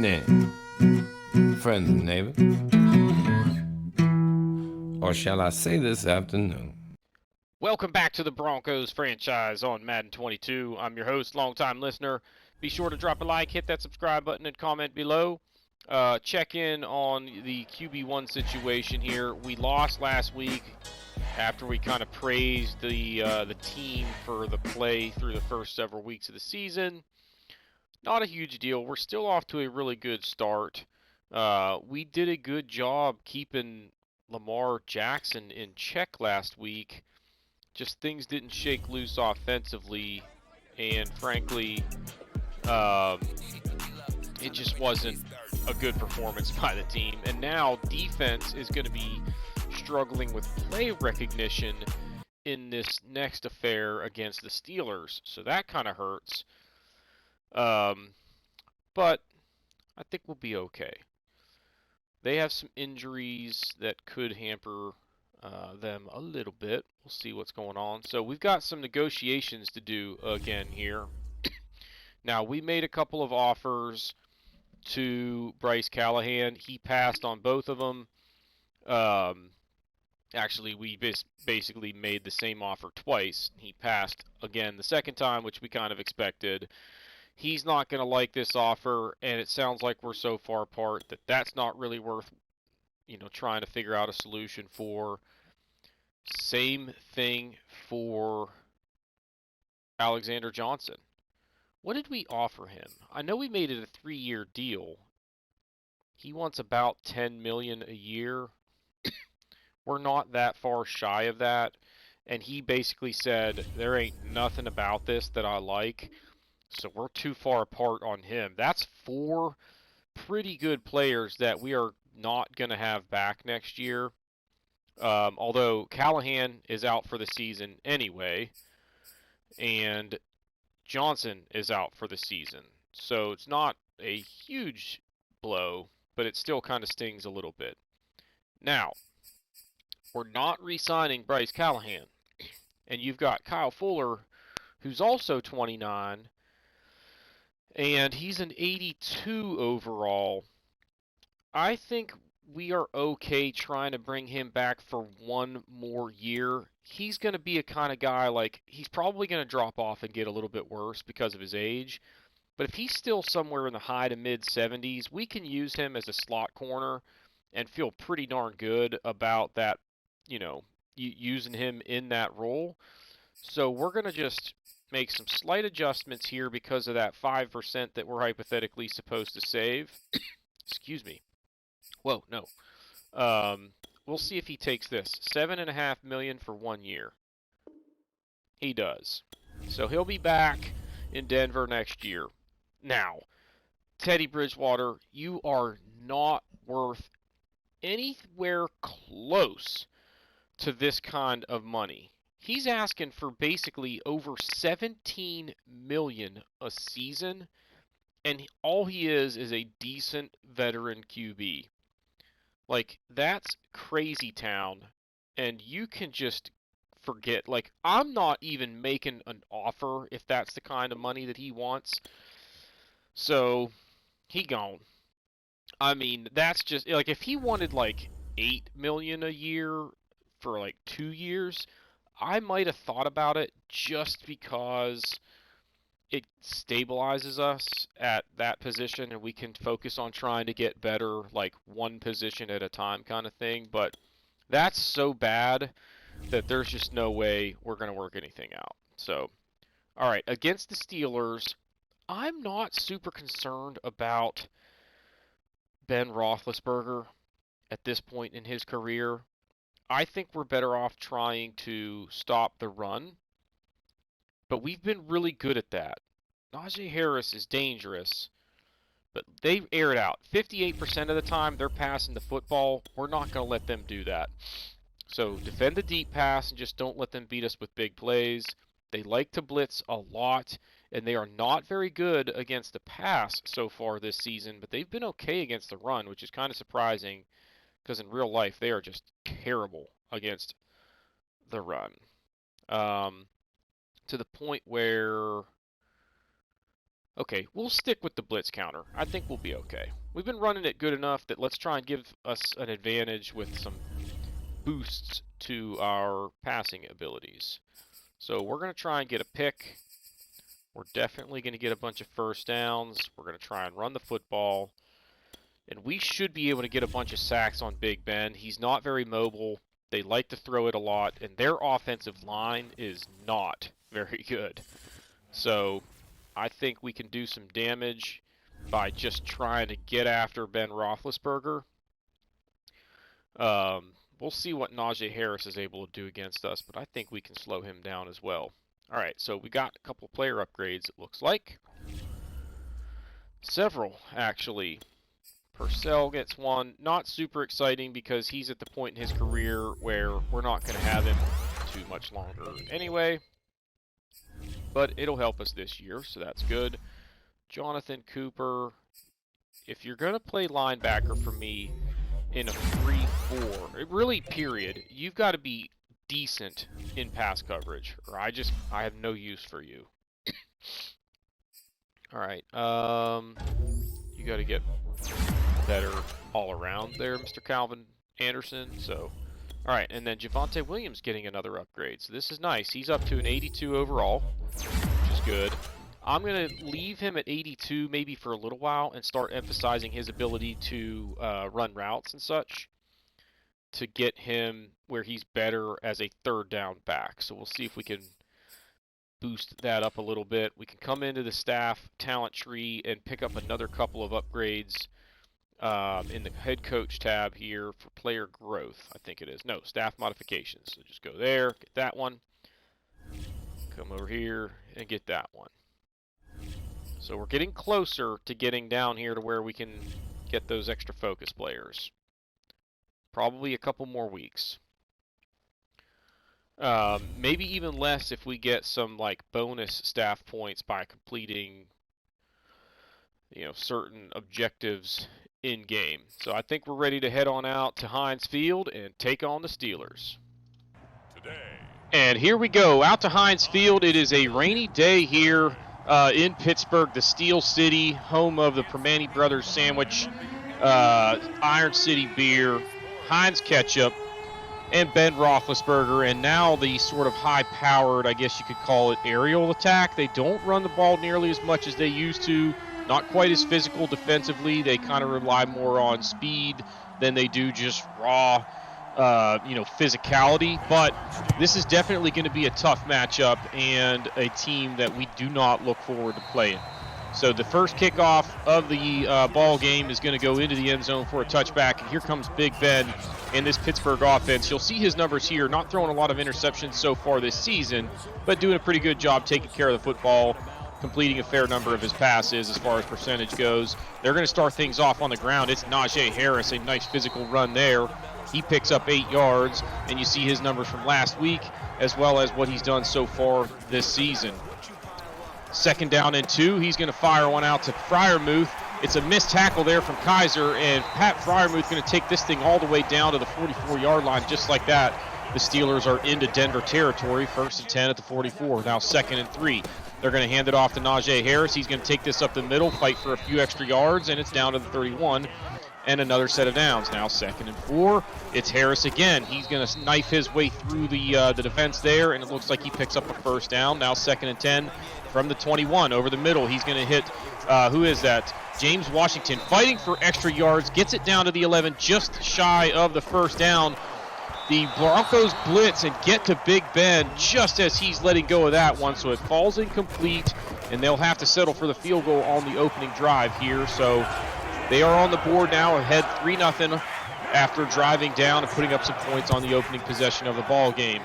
evening, friends and neighbors. Or shall I say this afternoon? Welcome back to the Broncos franchise on Madden 22. I'm your host, longtime listener. Be sure to drop a like, hit that subscribe button, and comment below. Check in on the QB1 situation here. We lost last week after we kind of praised the team for the play through the first several weeks of the season. Not a huge deal. We're still off to a really good start. We did a good job keeping Lamar Jackson in check last week. Just things didn't shake loose offensively, and frankly, it just wasn't a good performance by the team. And now defense is going to be struggling with play recognition in this next affair against the Steelers, so that kind of hurts. But I think we'll be okay. They have some injuries that could hamper them a little bit. We'll see what's going on. So we've got some negotiations to do again here. Now, we made a couple of offers to Bryce Callahan. He passed on both of them. Actually, we basically made the same offer twice. He passed again the second time, which we kind of expected. He's not going to like this offer, and it sounds like we're so far apart that that's not really worth, trying to figure out a solution for. Same thing for Alexander Johnson. What did we offer him? I know we made it a 3-year deal. He wants about $10 million a year. We're not that far shy of that, and he basically said there ain't nothing about this that I like. So we're too far apart on him. That's 4 pretty good players that we are not going to have back next year. Although Callahan is out for the season anyway, and Johnson is out for the season. So it's not a huge blow, but it still kind of stings a little bit. Now, we're not re-signing Bryce Callahan. And you've got Kyle Fuller, who's also 29, and he's an 82 overall. I think we are okay trying to bring him back for 1 more year. He's going to be a kind of guy, like, he's probably going to drop off and get a little bit worse because of his age. But if he's still somewhere in the high to mid 70s, we can use him as a slot corner and feel pretty darn good about that, using him in that role. So we're going to just make some slight adjustments here because of that 5% that we're hypothetically supposed to save. Excuse me. Whoa, no. We'll see if he takes this. $7.5 million for 1 year. He does. So he'll be back in Denver next year. Now, Teddy Bridgewater, you are not worth anywhere close to this kind of money. He's asking for basically over $17 million a season, and all he is a decent veteran QB. Like, that's crazy town, and you can just forget. Like, I'm not even making an offer if that's the kind of money that he wants. So, he gone. I mean, that's just, like, if he wanted, like, $8 million a year for, like, 2 years, I might have thought about it just because it stabilizes us at that position and we can focus on trying to get better, like, one position at a time kind of thing. But that's so bad that there's just no way we're going to work anything out. So, all right, against the Steelers, I'm not super concerned about Ben Roethlisberger at this point in his career. I think we're better off trying to stop the run, but we've been really good at that. Najee Harris is dangerous, but they air it out. 58% of the time, they're passing the football. We're not going to let them do that. So defend the deep pass and just don't let them beat us with big plays. They like to blitz a lot, and they are not very good against the pass so far this season, but they've been okay against the run, which is kind of surprising because in real life they are just terrible against the run. To the point where Okay, we'll stick with the blitz counter. I think we'll be okay. We've been running it good enough that let's try and give us an advantage with some boosts to our passing abilities. So we're going to try and get a pick. We're definitely going to get a bunch of first downs. We're going to try and run the football. And we should be able to get a bunch of sacks on Big Ben. He's not very mobile. They like to throw it a lot. And their offensive line is not very good. So I think we can do some damage by just trying to get after Ben Roethlisberger. We'll see what Najee Harris is able to do against us, but I think we can slow him down as well. All right, so we got a couple player upgrades, it looks like. Several, actually. Purcell gets one. Not super exciting because he's at the point in his career where we're not going to have him too much longer anyway. But it'll help us this year, so that's good. Jonathan Cooper, if you're going to play linebacker for me in a 3-4, really period, you've got to be decent in pass coverage, or I have no use for you. All right, you got to get better all around there, Mr. Calvin Anderson. So, all right, and then Javonte Williams getting another upgrade. So this is nice. He's up to an 82 overall, which is good. I'm going to leave him at 82 maybe for a little while and start emphasizing his ability to run routes and such to get him where he's better as a third down back. So we'll see if we can boost that up a little bit. We can come into the staff talent tree and pick up another couple of upgrades in the head coach tab here for player growth, I think it is. No, staff modifications. So just go there, get that one. Come over here and get that one. So we're getting closer to getting down here to where we can get those extra focus players. Probably a couple more weeks. Maybe even less if we get some like bonus staff points by completing, certain objectives in game. So I think we're ready to head on out to Heinz Field and take on the Steelers. And here we go, out to Heinz Field. It is a rainy day here in Pittsburgh, the Steel City, home of the Permane Brothers sandwich, Iron City beer, Heinz ketchup, and Ben Roethlisberger, and now the sort of high-powered, I guess you could call it, aerial attack. They don't run the ball nearly as much as they used to, not quite as physical defensively. They kind of rely more on speed than they do just raw, physicality. But this is definitely going to be a tough matchup and a team that we do not look forward to playing. So the first kickoff of the ball game is going to go into the end zone for a touchback, and here comes Big Ben in this Pittsburgh offense. You'll see his numbers here, not throwing a lot of interceptions so far this season, but doing a pretty good job taking care of the football, completing a fair number of his passes as far as percentage goes. They're going to start things off on the ground. It's Najee Harris, a nice physical run there. He picks up 8 yards, and you see his numbers from last week as well as what he's done so far this season. Second down and 2. He's going to fire one out to Freiermuth. It's a missed tackle there from Kaiser, and Pat Freiermuth going to take this thing all the way down to the 44-yard line just like that. The Steelers are into Denver territory, 1st and 10 at the 44. Now 2nd and 3. They're going to hand it off to Najee Harris. He's going to take this up the middle, fight for a few extra yards, and it's down to the 31 and another set of downs. Now 2nd and 4. It's Harris again. He's going to knife his way through the defense there, and it looks like he picks up a first down. Now 2nd and 10 from the 21 over the middle. He's going to hit, who is that? James Washington fighting for extra yards, gets it down to the 11, just shy of the first down. The Broncos blitz and get to Big Ben just as he's letting go of that one, so it falls incomplete, and they'll have to settle for the field goal on the opening drive here. So they are on the board now, ahead 3-0 after driving down and putting up some points on the opening possession of the ball game.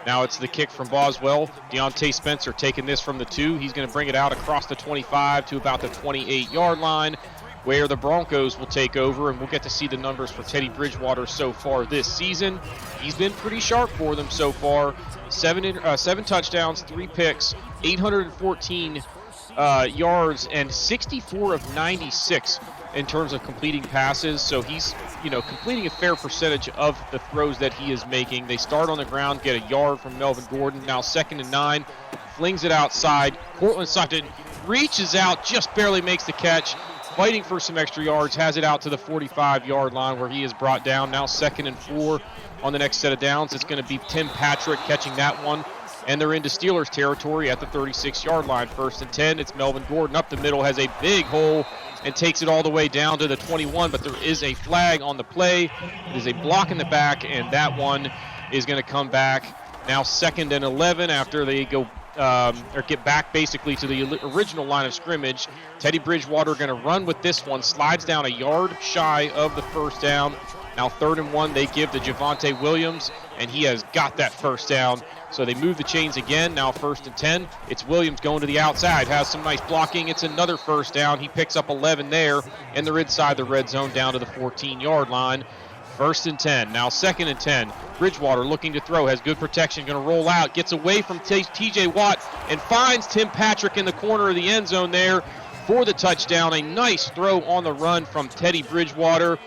Now it's the kick from Boswell. Deontay Spencer taking this from the 2. He's going to bring it out across the 25 to about the 28-yard line, where the Broncos will take over, and we'll get to see the numbers for Teddy Bridgewater so far this season. He's been pretty sharp for them so far. 7 touchdowns, 3 picks, 814 yards, and 64 of 96 in terms of completing passes. So he's, completing a fair percentage of the throws that he is making. They start on the ground, get a yard from Melvin Gordon. Now 2nd and 9, flings it outside. Cortland Sutton reaches out, just barely makes the catch, fighting for some extra yards, has it out to the 45-yard line where he is brought down. Now 2nd and 4 on the next set of downs. It's going to be Tim Patrick catching that one, and they're into Steelers territory at the 36-yard line. 1st and 10, it's Melvin Gordon up the middle, has a big hole, and takes it all the way down to the 21, but there is a flag on the play. It is a block in the back, and that one is going to come back. Now 2nd and 11 after they go or get back basically to the original line of scrimmage. Teddy Bridgewater going to run with this one, slides down a yard shy of the first down. Now 3rd and 1, they give to Javonte Williams, and he has got that first down. So they move the chains again. Now 1st and 10, it's Williams going to the outside, has some nice blocking. It's another first down. He picks up 11 there, and they're inside the red zone down to the 14-yard line. 1st and 10, now 2nd and 10. Bridgewater looking to throw, has good protection, going to roll out, gets away from TJ Watt, and finds Tim Patrick in the corner of the end zone there for the touchdown. A nice throw on the run from Teddy Bridgewater,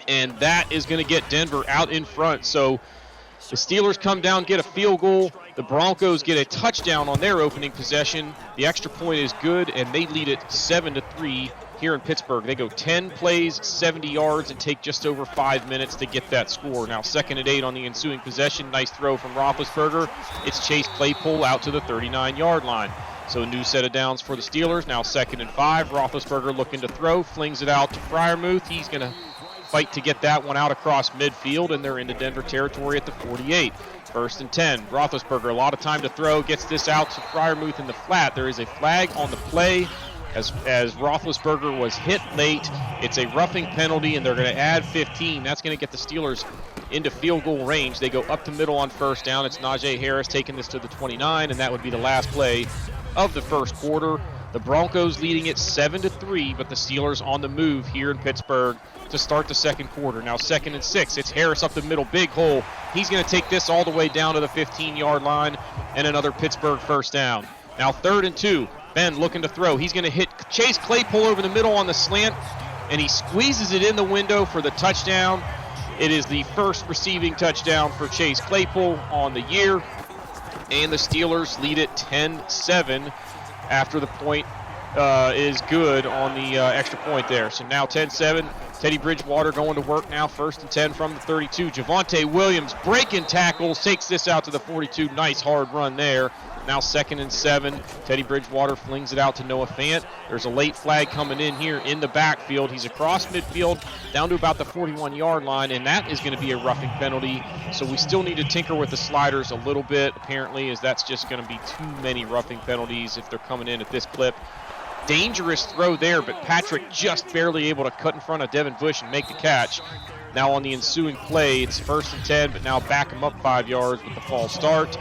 and that is going to get Denver out in front. So the Steelers come down, get a field goal. The Broncos get a touchdown on their opening possession. The extra point is good, and they lead it 7-3 here in Pittsburgh. They go 10 plays, 70 yards, and take just over 5 minutes to get that score. Now 2nd and 8 on the ensuing possession. Nice throw from Roethlisberger. It's Chase Claypool out to the 39-yard line. So a new set of downs for the Steelers. Now 2nd and 5. Roethlisberger looking to throw, flings it out to Freiermuth. He's going to fight to get that one out across midfield, and they're into Denver territory at the 48. 1st and 10. Roethlisberger, a lot of time to throw, gets this out to Freiermuth in the flat. There is a flag on the play as Roethlisberger was hit late. It's a roughing penalty, and they're going to add 15. That's going to get the Steelers into field goal range. They go up the middle on 1st down. It's Najee Harris taking this to the 29, and that would be the last play of the first quarter. The Broncos leading it 7-3, but the Steelers on the move here in Pittsburgh to start the second quarter. Now 2nd and 6. It's Harris up the middle, big hole. He's going to take this all the way down to the 15-yard line, and another Pittsburgh first down. Now 3rd and 2. Ben looking to throw. He's going to hit Chase Claypool over the middle on the slant, and he squeezes it in the window for the touchdown. It is the first receiving touchdown for Chase Claypool on the year, and the Steelers lead it 10-7 after the point is good on the extra point there. So now 10-7. Teddy Bridgewater going to work now. 1st and 10 from the 32. Javonte Williams breaking tackles, takes this out to the 42. Nice hard run there. Now 2nd and 7. Teddy Bridgewater flings it out to Noah Fant. There's a late flag coming in here in the backfield. He's across midfield down to about the 41-yard line, and that is going to be a roughing penalty. So we still need to tinker with the sliders a little bit, apparently, as that's just going to be too many roughing penalties if they're coming in at this clip. Dangerous throw there, but Patrick just barely able to cut in front of Devin Bush and make the catch. Now on the ensuing play, it's 1st and 10, but now back him up 5 yards with the false start.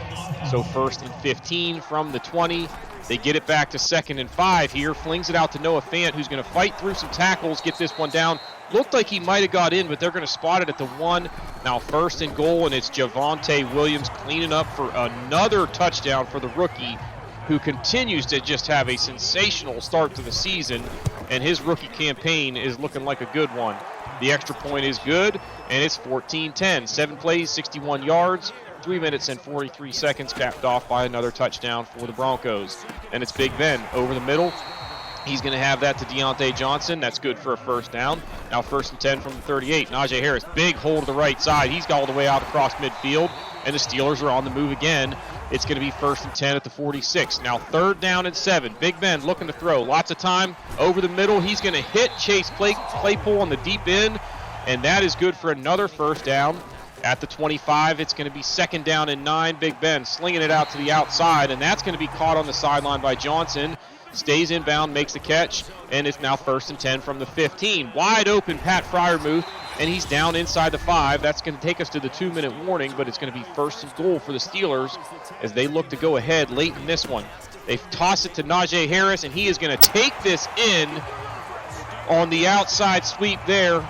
So 1st and 15 from the 20. They get it back to 2nd and 5 here. Flings it out to Noah Fant, who's going to fight through some tackles, get this one down. Looked like he might have got in, but they're going to spot it at the 1. Now 1st and goal, and it's Javonte Williams cleaning up for another touchdown for the rookie, who continues to just have a sensational start to the season, and his rookie campaign is looking like a good one. The extra point is good, and it's 14-10. 7 plays, 61 yards, 3 minutes and 43 seconds, capped off by another touchdown for the Broncos. And it's Big Ben over the middle. He's going to have that to Deontay Johnson. That's good for a first down. Now 1st and 10 from the 38. Najee Harris, big hole to the right side. He's got all the way out across midfield, and the Steelers are on the move again. It's going to be 1st and 10 at the 46. Now 3rd down and 7. Big Ben looking to throw. Lots of time over the middle. He's going to hit Chase Claypool on the deep end, and that is good for another first down. At the 25, it's going to be 2nd down and 9. Big Ben slinging it out to the outside, and that's going to be caught on the sideline by Johnson. Stays inbound, makes the catch, and it's now 1st and 10 from the 15. Wide open Pat Freiermuth, and he's down inside the 5. That's going to take us to the 2-minute warning, but it's going to be 1st and goal for the Steelers as they look to go ahead late in this one. They toss it to Najee Harris, and he is going to take this in on the outside sweep there.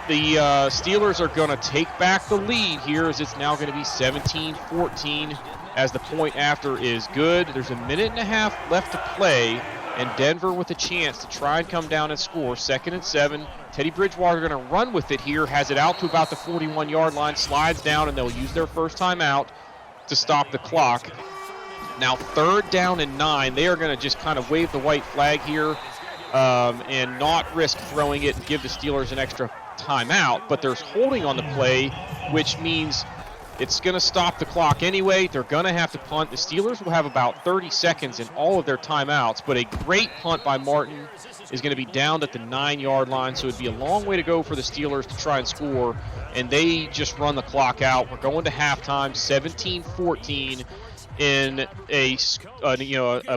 The Steelers are going to take back the lead here as it's now going to be 17-14 as the point after is good. There's a minute and a half left to play, and Denver with a chance to try and come down and score. 2nd and 7. Teddy Bridgewater going to run with it here, has it out to about the 41-yard line, slides down, and they'll use their first time out to stop the clock. Now 3rd down and 9. They are going to just kind of wave the white flag here and not risk throwing it and give the Steelers an extra timeout. But there's holding on the play, which means it's going to stop the clock anyway. They're going to have to punt. The Steelers will have about 30 seconds in all of their timeouts, but a great punt by Martin is going to be down at the 9-yard line, so it'd be a long way to go for the Steelers to try and score, and they just run the clock out. We're going to halftime, 17-14 in a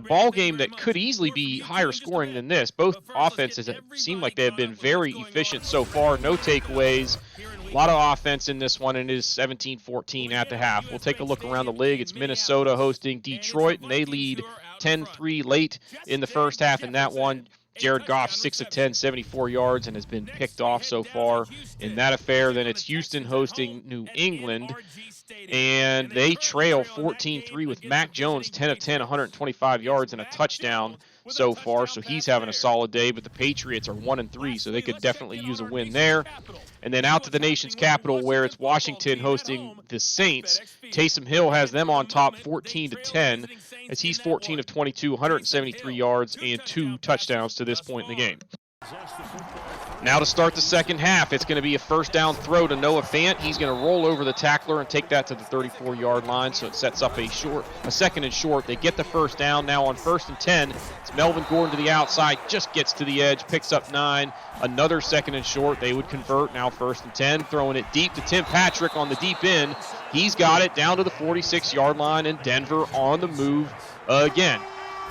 ball game that could easily be higher scoring than this. Both offenses seem like they have been very efficient so far. No takeaways. A lot of offense in this one, and it is 17-14 at the half. We'll take a look around the league. It's Minnesota hosting Detroit, and they lead 10-3 late in the first half in that one. Jared Goff, 6 of 10, 74 yards, and has been picked off so far in that affair. Then it's Houston hosting New England, and they trail 14-3 with Mac Jones, 10 of 10, 125 yards, and a touchdown so far, so he's having a solid day. But the Patriots are 1-3, so they could definitely use a win there. And then out to the nation's capital, where it's Washington hosting the Saints. Taysom Hill has them on top, 14-10, as he's 14 of 22, 173 yards, and 2 touchdowns to this point in the game. Now to start the second half, it's going to be a first down throw to Noah Fant. He's going to roll over the tackler and take that to the 34-yard line, so it sets up a second and short. They get the first down. Now on 1st and 10, it's Melvin Gordon to the outside, just gets to the edge, picks up 9. Another 2nd and short. They would convert. Now 1st and 10, throwing it deep to Tim Patrick on the deep end. He's got it down to the 46-yard line, and Denver on the move again.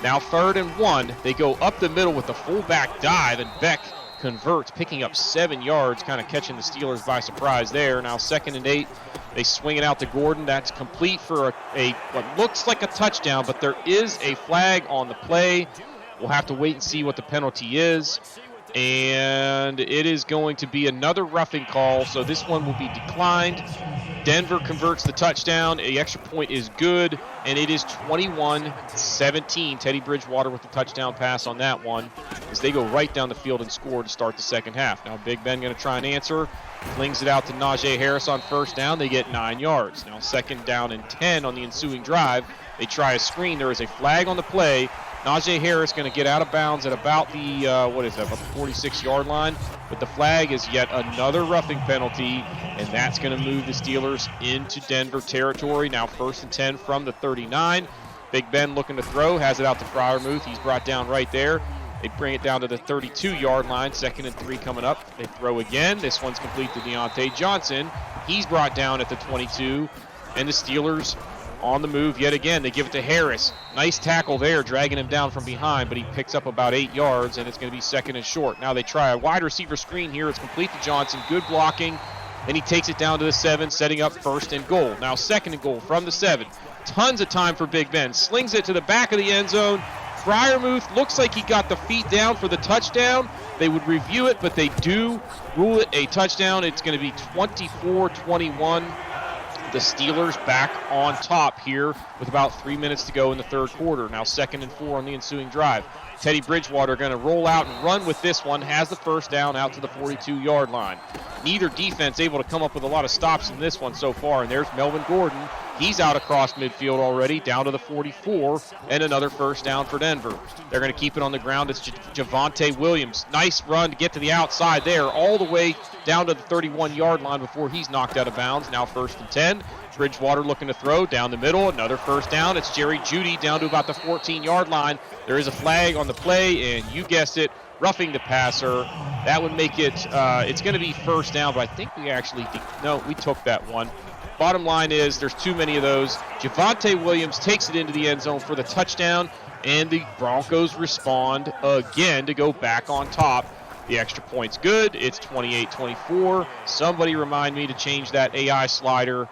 Now 3rd and 1. They go up the middle with the fullback dive, and Beck converts, picking up 7 yards, kind of catching the Steelers by surprise there. Now 2nd and 8. They swing it out to Gordon. That's complete for what looks like a touchdown, but there is a flag on the play. We'll have to wait and see what the penalty is. And it is going to be another roughing call, so this one will be declined. Denver converts the touchdown. The extra point is good, and it is 21-17. Teddy Bridgewater with the touchdown pass on that one, as they go right down the field and score to start the second half. Now Big Ben going to try and answer. Flings it out to Najee Harris on 1st down. They get 9 yards. Now 2nd down and 10 on the ensuing drive. They try a screen. There is a flag on the play. Najee Harris going to get out of bounds at about the, about the 46-yard line. But the flag is yet another roughing penalty, and that's going to move the Steelers into Denver territory. Now 1st and 10 from the 39. Big Ben looking to throw, has it out to Freiermuth. He's brought down right there. They bring it down to the 32-yard line. 2nd and 3 coming up. They throw again. This one's complete to Deontay Johnson. He's brought down at the 22, and the Steelers on the move yet again. They give it to Harris. Nice tackle there, dragging him down from behind, but he picks up about 8 yards, and it's going to be 2nd and short. Now they try a wide receiver screen here. It's complete to Johnson. Good blocking, and he takes it down to the 7, setting up 1st and goal. Now 2nd and goal from the 7. Tons of time for Big Ben. Slings it to the back of the end zone. Freiermuth looks like he got the feet down for the touchdown. They would review it, but they do rule it a touchdown. It's going to be 24-21. The Steelers back on top here with about 3 minutes to go in the 3rd quarter. Now 2nd and 4 on the ensuing drive. Teddy Bridgewater going to roll out and run with this one. Has the 1st down out to the 42-yard line. Neither defense able to come up with a lot of stops in this one so far. And there's Melvin Gordon. He's out across midfield already, down to the 44, and another 1st down for Denver. They're going to keep it on the ground. It's Javonte Williams. Nice run to get to the outside there, all the way down to the 31-yard line before he's knocked out of bounds. Now 1st and 10. Bridgewater looking to throw down the middle. Another 1st down. It's Jerry Jeudy down to about the 14-yard line. There is a flag on the play, and you guessed it, roughing the passer. That would make it, it's going to be 1st down, but I think we actually, we took that one. Bottom line is there's too many of those. Javonte Williams takes it into the end zone for the touchdown, and the Broncos respond again to go back on top. The extra point's good. It's 28-24. Somebody remind me to change that AI slider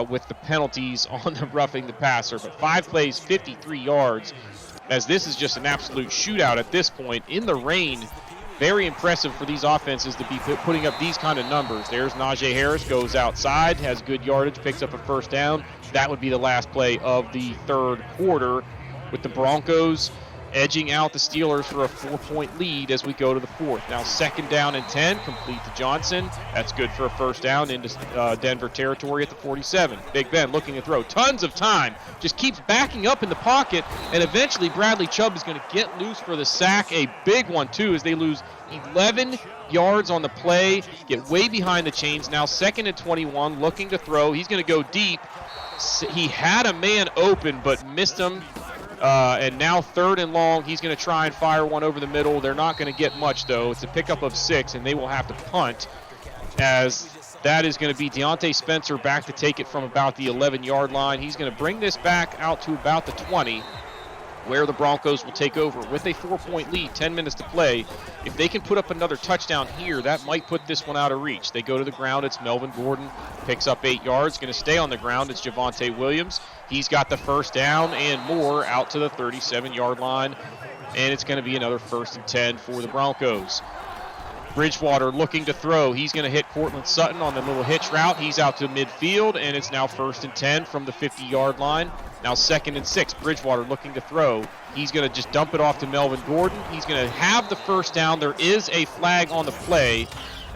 with the penalties on the roughing the passer. But 5 plays, 53 yards, as this is just an absolute shootout at this point in the rain. Very impressive for these offenses to be putting up these kind of numbers. There's Najee Harris, goes outside, has good yardage, picks up a 1st down. That would be the last play of the 3rd quarter, with the Broncos edging out the Steelers for a 4-point lead as we go to the fourth. Now 2nd down and 10, complete to Johnson. That's good for a 1st down into Denver territory at the 47. Big Ben looking to throw. Tons of time. Just keeps backing up in the pocket, and eventually Bradley Chubb is going to get loose for the sack. A big one, too, as they lose 11 yards on the play, get way behind the chains. Now 2nd and 21, looking to throw. He's going to go deep. He had a man open, but missed him. And now 3rd and long, he's going to try and fire one over the middle. They're not going to get much, though. It's a pickup of 6, and they will have to punt, as that is going to be Deontay Spencer back to take it from about the 11-yard line. He's going to bring this back out to about the 20, where the Broncos will take over with a 4-point lead, 10 minutes to play. If they can put up another touchdown here, that might put this one out of reach. They go to the ground. It's Melvin Gordon, picks up 8 yards. Going to stay on the ground. It's Javonte Williams. He's got the 1st down and more out to the 37-yard line. And it's going to be another 1st and 10 for the Broncos. Bridgewater looking to throw. He's going to hit Cortland Sutton on the little hitch route. He's out to midfield, and it's now 1st and 10 from the 50-yard line. Now 2nd and 6. Bridgewater looking to throw. He's going to just dump it off to Melvin Gordon. He's going to have the 1st down. There is a flag on the play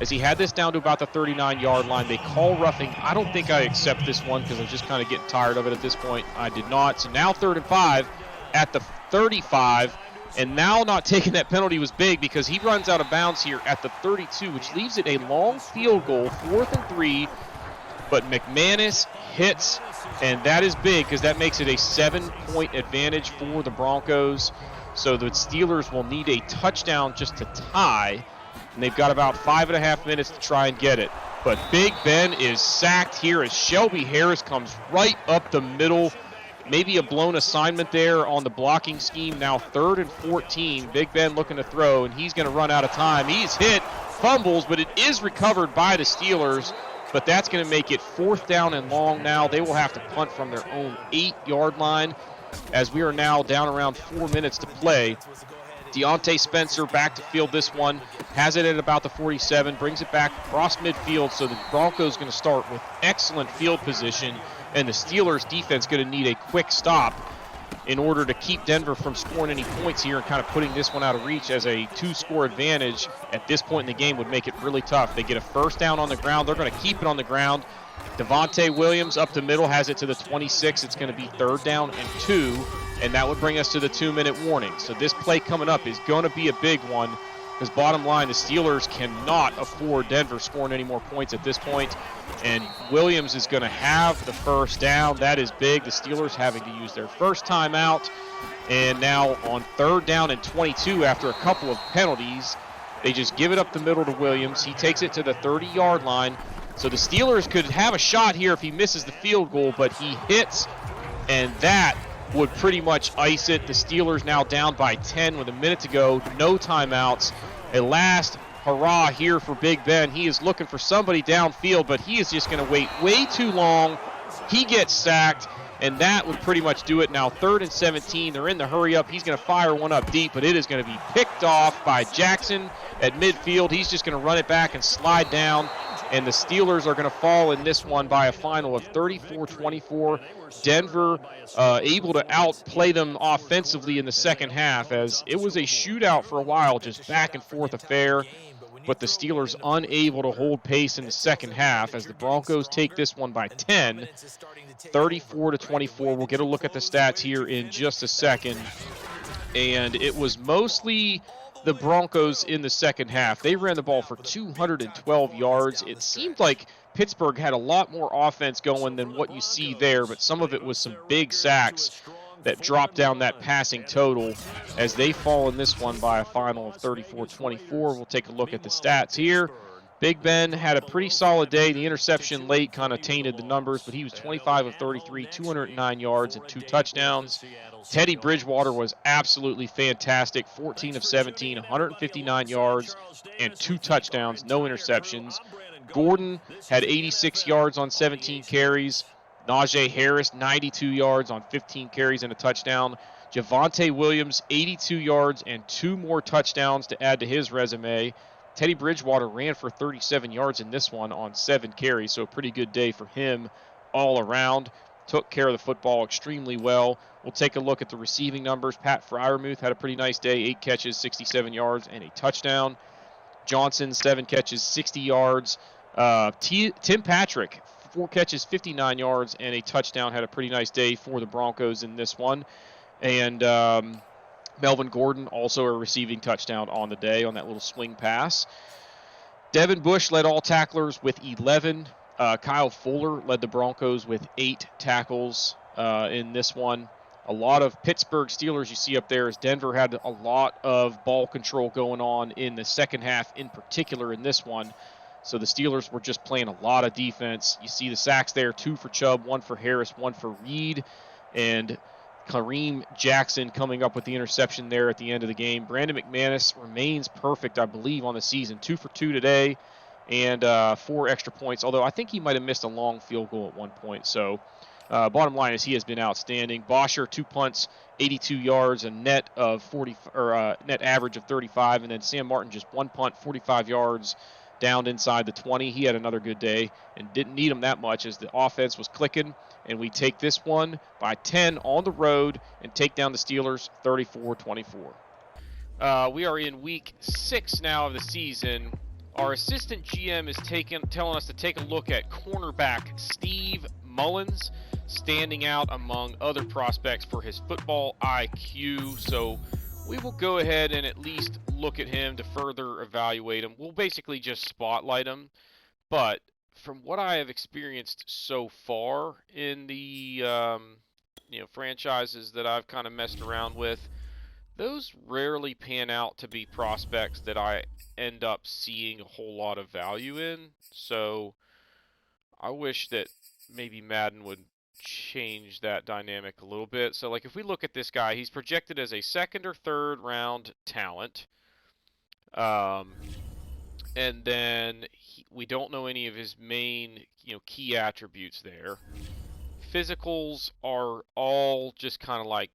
as he had this down to about the 39-yard line. They call roughing. I don't think I accept this one because I'm just kind of getting tired of it at this point. I did not. So now 3rd and 5 at the 35. And now not taking that penalty was big because he runs out of bounds here at the 32, which leaves it a long field goal, 4th and 3. But McManus hits, and that is big because that makes it a 7-point advantage for the Broncos. So the Steelers will need a touchdown just to tie, and they've got about 5.5 minutes to try and get it. But Big Ben is sacked here as Shelby Harris comes right up the middle. Maybe a blown assignment there on the blocking scheme. Now 3rd and 14. Big Ben looking to throw, and he's going to run out of time. He's hit, fumbles, but it is recovered by the Steelers. But that's going to make it 4th down and long now. They will have to punt from their own 8-yard line as we are now down around 4 minutes to play. Deontay Spencer back to field this one. Has it at about the 47. Brings it back across midfield. So the Broncos going to start with excellent field position. And the Steelers defense going to need a quick stop in order to keep Denver from scoring any points here and kind of putting this one out of reach, as a 2-score advantage at this point in the game would make it really tough. They get a 1st down on the ground. They're going to keep it on the ground. Devontae Williams up the middle has it to the 26. It's going to be 3rd down and 2, and that would bring us to the 2-minute warning. So this play coming up is going to be a big one because bottom line, the Steelers cannot afford Denver scoring any more points at this point. And Williams is going to have the 1st down. That is big. The Steelers having to use their first timeout. And now on 3rd down and 22 after a couple of penalties, they just give it up the middle to Williams. He takes it to the 30-yard line. So the Steelers could have a shot here if he misses the field goal, but he hits, and that would pretty much ice it. The Steelers now down by 10 with a minute to go. No timeouts. A last hurrah here for Big Ben. He is looking for somebody downfield, but he is just going to wait way too long. He gets sacked, and that would pretty much do it. Now 3rd and 17. They're in the hurry up. He's going to fire one up deep, but it is going to be picked off by Jackson at midfield. He's just going to run it back and slide down, and the Steelers are going to fall in this one by a final of 34-24. Denver able to outplay them offensively in the second half, as it was a shootout for a while, just back and forth affair. But the Steelers unable to hold pace in the second half as the Broncos take this one by 10, 34-24. We'll get a look at the stats here in just a second. And it was mostly the Broncos in the second half. They ran the ball for 212 yards. It seemed like Pittsburgh had a lot more offense going than what you see there, but some of it was some big sacks that dropped down that passing total as they fall in this one by a final of 34-24. We'll take a look at the stats here. Big Ben had a pretty solid day. The interception late kind of tainted the numbers, but he was 25 of 33, 209 yards and 2 touchdowns. Teddy Bridgewater was absolutely fantastic, 14 of 17, 159 yards and 2 touchdowns, no interceptions. Gordon had 86 yards on 17 carries. Najee Harris, 92 yards on 15 carries and a touchdown. Javonte Williams, 82 yards and 2 more touchdowns to add to his resume. Teddy Bridgewater ran for 37 yards in this one on 7 carries, so a pretty good day for him all around. took care of the football extremely well. We'll take a look at the receiving numbers. Pat Freiermuth had a pretty nice day, 8 catches, 67 yards, and a touchdown. Johnson, 7 catches, 60 yards. Tim Patrick, 4 catches, 59 yards, and a touchdown. Had a pretty nice day for the Broncos in this one. And Melvin Gordon, also a receiving touchdown on the day on that little swing pass. Devin Bush led all tacklers with 11. Kyle Fuller led the Broncos with 8 tackles in this one. A lot of Pittsburgh Steelers you see up there as Denver had a lot of ball control going on in the second half, in particular in this one. So the Steelers were just playing a lot of defense. You see the sacks there, 2 for Chubb, 1 for Harris, 1 for Reed, and Kareem Jackson coming up with the interception there at the end of the game. Brandon McManus remains perfect, I believe, on the season. 2 for 2 today and 4 extra points, although I think he might have missed a long field goal at one point. So bottom line is he has been outstanding. Bosher, 2 punts, 82 yards, a net of 40 or net average of 35, and then Sam Martin just 1 punt, 45 yards down inside the 20. He had another good day and didn't need him that much as the offense was clicking. And we take this one by 10 on the road and take down the Steelers 34-24. We are in week 6 now of the season. Our assistant GM is telling us to take a look at cornerback Steve Mullins, standing out among other prospects for his football IQ. So we will go ahead and at least look at him to further evaluate him. We'll basically just spotlight him. But from what I have experienced so far in the franchises that I've kind of messed around with, those rarely pan out to be prospects that I end up seeing a whole lot of value in. So I wish that maybe Madden would change that dynamic a little bit. So like if we look at this guy, he's projected as a 2nd or 3rd round talent. And then we don't know any of his main, key attributes there. Physicals are all just kind of like,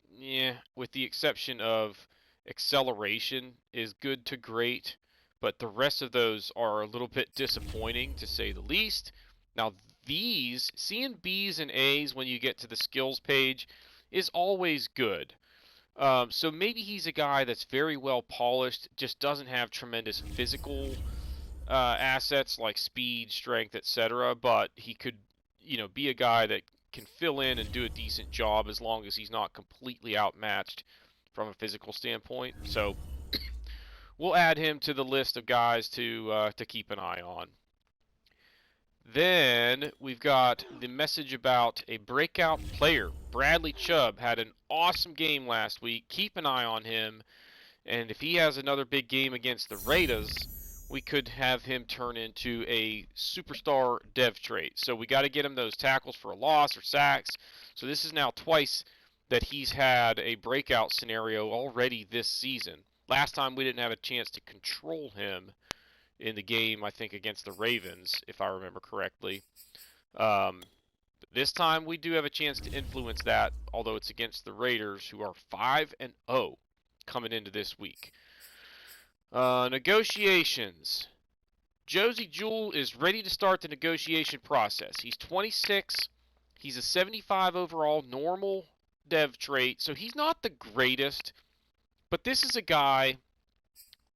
with the exception of acceleration is good to great, but the rest of those are a little bit disappointing to say the least. Now seeing B's and A's when you get to the skills page is always good. So maybe he's a guy that's very well polished, just doesn't have tremendous physical assets like speed, strength, etc. But he could, be a guy that can fill in and do a decent job as long as he's not completely outmatched from a physical standpoint. So we'll add him to the list of guys to keep an eye on. Then we've got the message about a breakout player. Bradley Chubb had an awesome game last week. Keep an eye on him. And if he has another big game against the Raiders, we could have him turn into a superstar dev trait. So we got to get him those tackles for a loss or sacks. So this is now twice that he's had a breakout scenario already this season. Last time we didn't have a chance to control him in the game, I think, against the Ravens, if I remember correctly. This time we do have a chance to influence that, although it's against the Raiders, who are 5-0 coming into this week. Negotiations. Josie Jewell is ready to start the negotiation process. He's 26. He's a 75 overall normal dev trait, so he's not the greatest, but this is a guy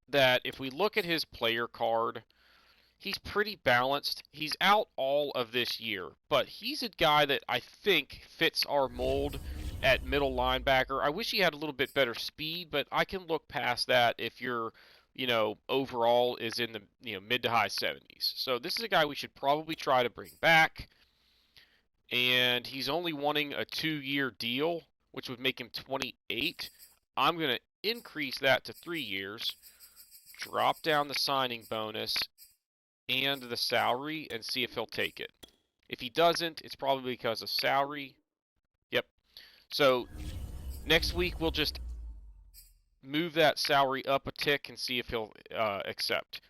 that if we look at his player card, he's pretty balanced. He's out all of this year, but he's a guy that I think fits our mold at middle linebacker. I wish he had a little bit better speed, but I can look past that if your, overall is in the, mid to high 70s. So this is a guy we should probably try to bring back. And he's only wanting a 2-year deal, which would make him 28. I'm going to increase that to 3 years, drop down the signing bonus and the salary, and see if he'll take it. If he doesn't, it's probably because of salary. Yep. So next week we'll just move that salary up a tick and see if he'll accept.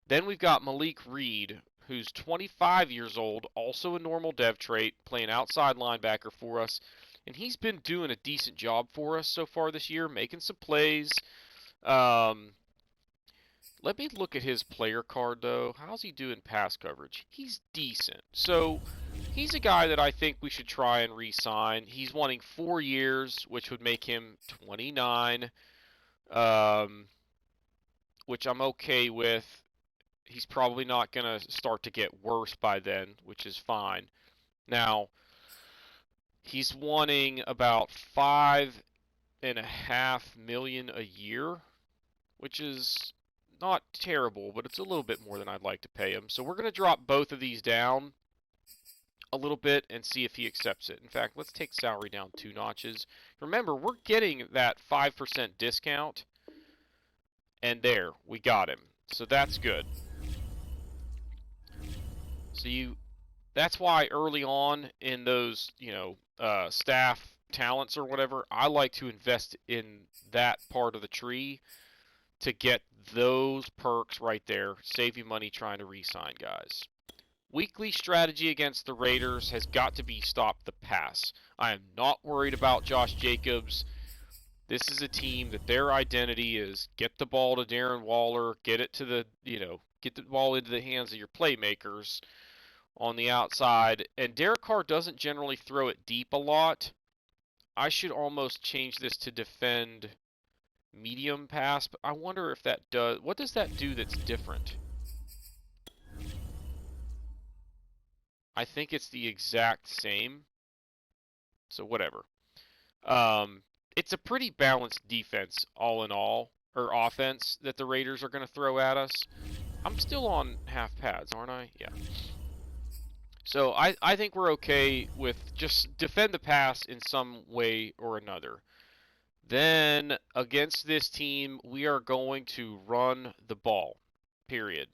Then we've got Malik Reed, who's 25 years old, also a normal dev trait, playing outside linebacker for us. And he's been doing a decent job for us so far this year, making some plays. Let me look at his player card, though. How's he doing pass coverage? He's decent. So he's a guy that I think we should try and re-sign. He's wanting 4 years, which would make him 29, which I'm okay with. He's probably not going to start to get worse by then, which is fine. Now, he's wanting about $5.5 million a year, which is not terrible, but it's a little bit more than I'd like to pay him. So we're going to drop both of these down a little bit and see if he accepts it. In fact, let's take salary down 2 notches. Remember, we're getting that 5% discount, and there, we got him. So that's good. So that's why early on in those, staff talents or whatever, I like to invest in that part of the tree to get those perks right there. Save you money trying to re-sign guys. Weekly strategy against the Raiders has got to be stop the pass. I am not worried about Josh Jacobs. This is a team that their identity is get the ball to Darren Waller, get it to the, get the ball into the hands of your playmakers on the outside. And Derek Carr doesn't generally throw it deep a lot. I should almost change this to defend medium pass, but I wonder if that does, what does that do that's different? I think it's the exact same, so whatever. It's a pretty balanced defense all in all, or offense that the Raiders are going to throw at us. I'm still on half pads, aren't I? Yeah. So I think we're okay with just defend the pass in some way or another. Then, against this team, we are going to run the ball, period.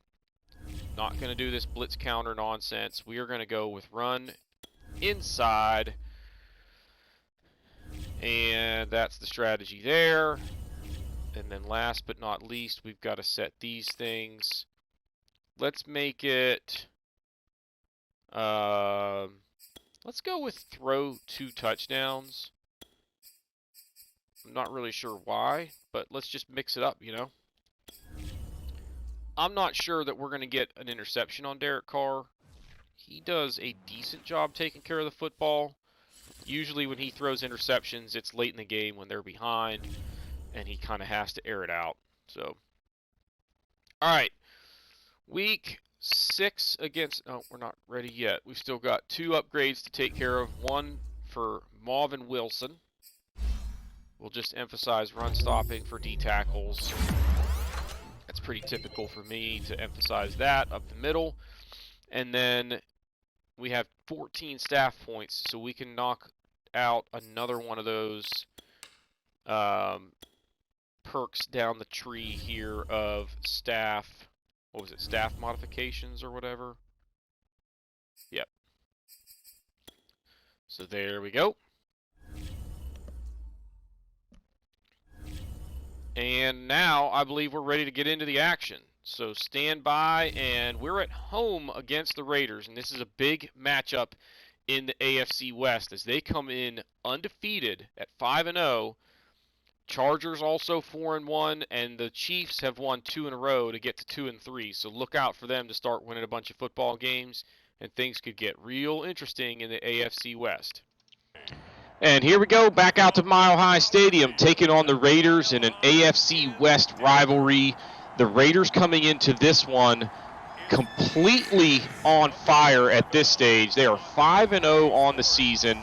Not going to do this blitz counter nonsense. We are going to go with run inside. And that's the strategy there. And then last but not least, we've got to set these things. Let's make it... let's go with throw 2 touchdowns. I'm not really sure why, but let's just mix it up, I'm not sure that we're going to get an interception on Derek Carr. He does a decent job taking care of the football. Usually when he throws interceptions, it's late in the game when they're behind, and he kind of has to air it out. So, all right. Week 6 against... Oh, we're not ready yet. We've still got 2 upgrades to take care of. One for Marvin Wilson. We'll just emphasize run stopping for D tackles. That's pretty typical for me to emphasize that up the middle. And then we have 14 staff points, so we can knock out another one of those perks down the tree here of staff. What was it? Staff modifications or whatever? Yep. So there we go. And now I believe we're ready to get into the action. So stand by, and we're at home against the Raiders, and this is a big matchup in the AFC West as they come in undefeated at 5-0. Chargers also 4-1, and the Chiefs have won 2 in a row to get to 2-3. So look out for them to start winning a bunch of football games, and things could get real interesting in the AFC West. And here we go, back out to Mile High Stadium, taking on the Raiders in an AFC West rivalry. The Raiders coming into this one completely on fire at this stage. They are 5-0 on the season.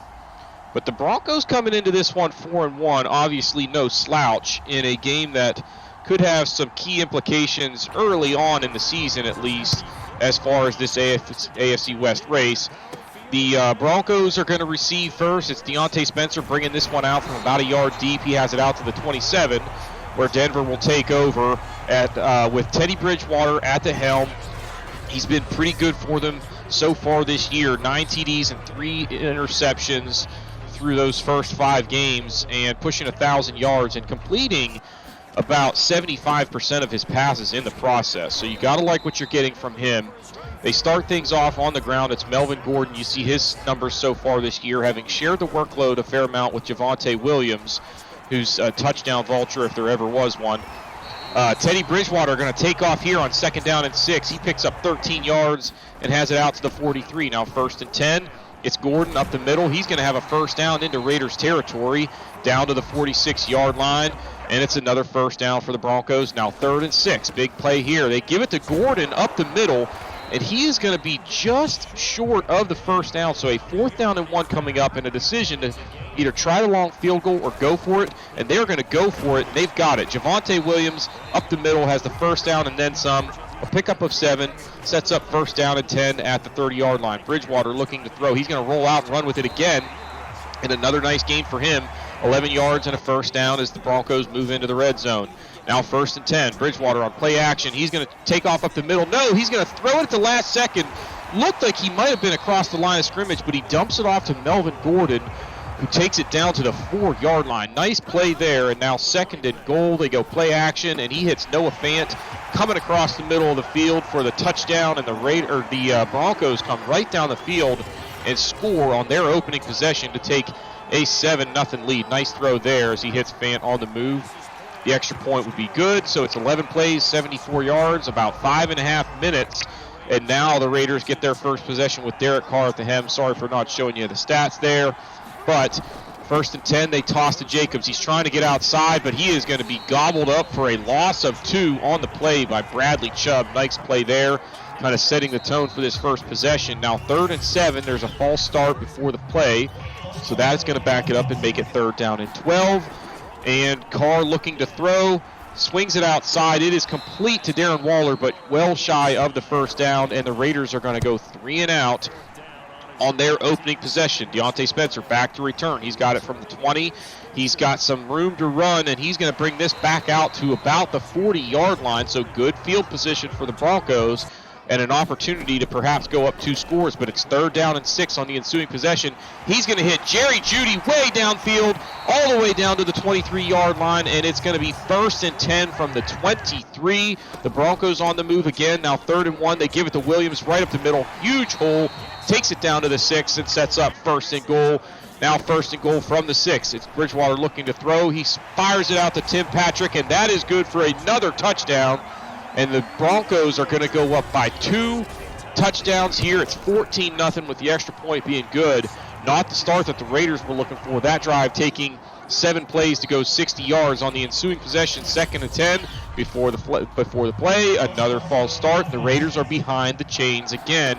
But the Broncos coming into this one 4-1, obviously no slouch in a game that could have some key implications early on in the season, at least, as far as this AFC West race. The Broncos are going to receive first. It's Deontay Spencer bringing this one out from about a yard deep. He has it out to the 27, where Denver will take over with Teddy Bridgewater at the helm. He's been pretty good for them so far this year. 9 TDs and 3 interceptions through those first 5 games, and pushing 1,000 yards and completing about 75% of his passes in the process. So you got to like what you're getting from him. They start things off on the ground. It's Melvin Gordon. You see his numbers so far this year, having shared the workload a fair amount with Javonte Williams, who's a touchdown vulture if there ever was one. Teddy Bridgewater going to take off here on 2nd down and 6. He picks up 13 yards and has it out to the 43. Now 1st and 10. It's Gordon up the middle. He's going to have a 1st down into Raiders territory down to the 46-yard line. And it's another 1st down for the Broncos. Now 3rd and 6. Big play here. They give it to Gordon up the middle. And he is going to be just short of the 1st down. So a 4th down and 1 coming up, and a decision to either try the long field goal or go for it. And they're going to go for it. They've got it. Javonte Williams up the middle has the 1st down and then some. A pickup of 7 sets up 1st down and 10 at the 30-yard line. Bridgewater looking to throw. He's going to roll out and run with it again. And another nice game for him. 11 yards and a 1st down as the Broncos move into the red zone. Now 1st and 10. Bridgewater on play action. He's going to take off up the middle. No, he's going to throw it at the last second. Looked like he might have been across the line of scrimmage, but he dumps it off to Melvin Gordon, who takes it down to the 4-yard line. Nice play there, and now 2nd and goal. They go play action, and he hits Noah Fant coming across the middle of the field for the touchdown, and the Broncos come right down the field and score on their opening possession to take a 7-0 lead. Nice throw there as he hits Fant on the move. The extra point would be good, so it's 11 plays, 74 yards, about 5.5 minutes. And now the Raiders get their first possession with Derek Carr at the helm. Sorry for not showing you the stats there. But 1st and 10, they toss to Jacobs. He's trying to get outside, but he is going to be gobbled up for a loss of 2 on the play by Bradley Chubb. Nice play there, kind of setting the tone for this first possession. Now 3rd and 7, there's a false start before the play. So that's going to back it up and make it 3rd down and 12. And Carr looking to throw, swings it outside. It is complete to Darren Waller, but well shy of the 1st down, and the Raiders are going to go 3 and out on their opening possession. Deontay Spencer back to return. He's got it from the 20. He's got some room to run, and he's going to bring this back out to about the 40-yard line, so good field position for the Broncos and an opportunity to perhaps go up 2 scores, but it's 3rd down and 6 on the ensuing possession. He's going to hit Jerry Jeudy way downfield, all the way down to the 23-yard line, and it's going to be 1st and 10 from the 23. The Broncos on the move again, now 3rd and 1. They give it to Williams right up the middle, huge hole, takes it down to the 6 and sets up 1st and goal. Now 1st and goal from the 6. It's Bridgewater looking to throw. He fires it out to Tim Patrick, and that is good for another touchdown. And the Broncos are going to go up by 2 touchdowns here. It's 14-0 with the extra point being good. Not the start that the Raiders were looking for. That drive taking 7 plays to go 60 yards on the ensuing possession. 2nd and 10 before the play. Another false start. The Raiders are behind the chains again.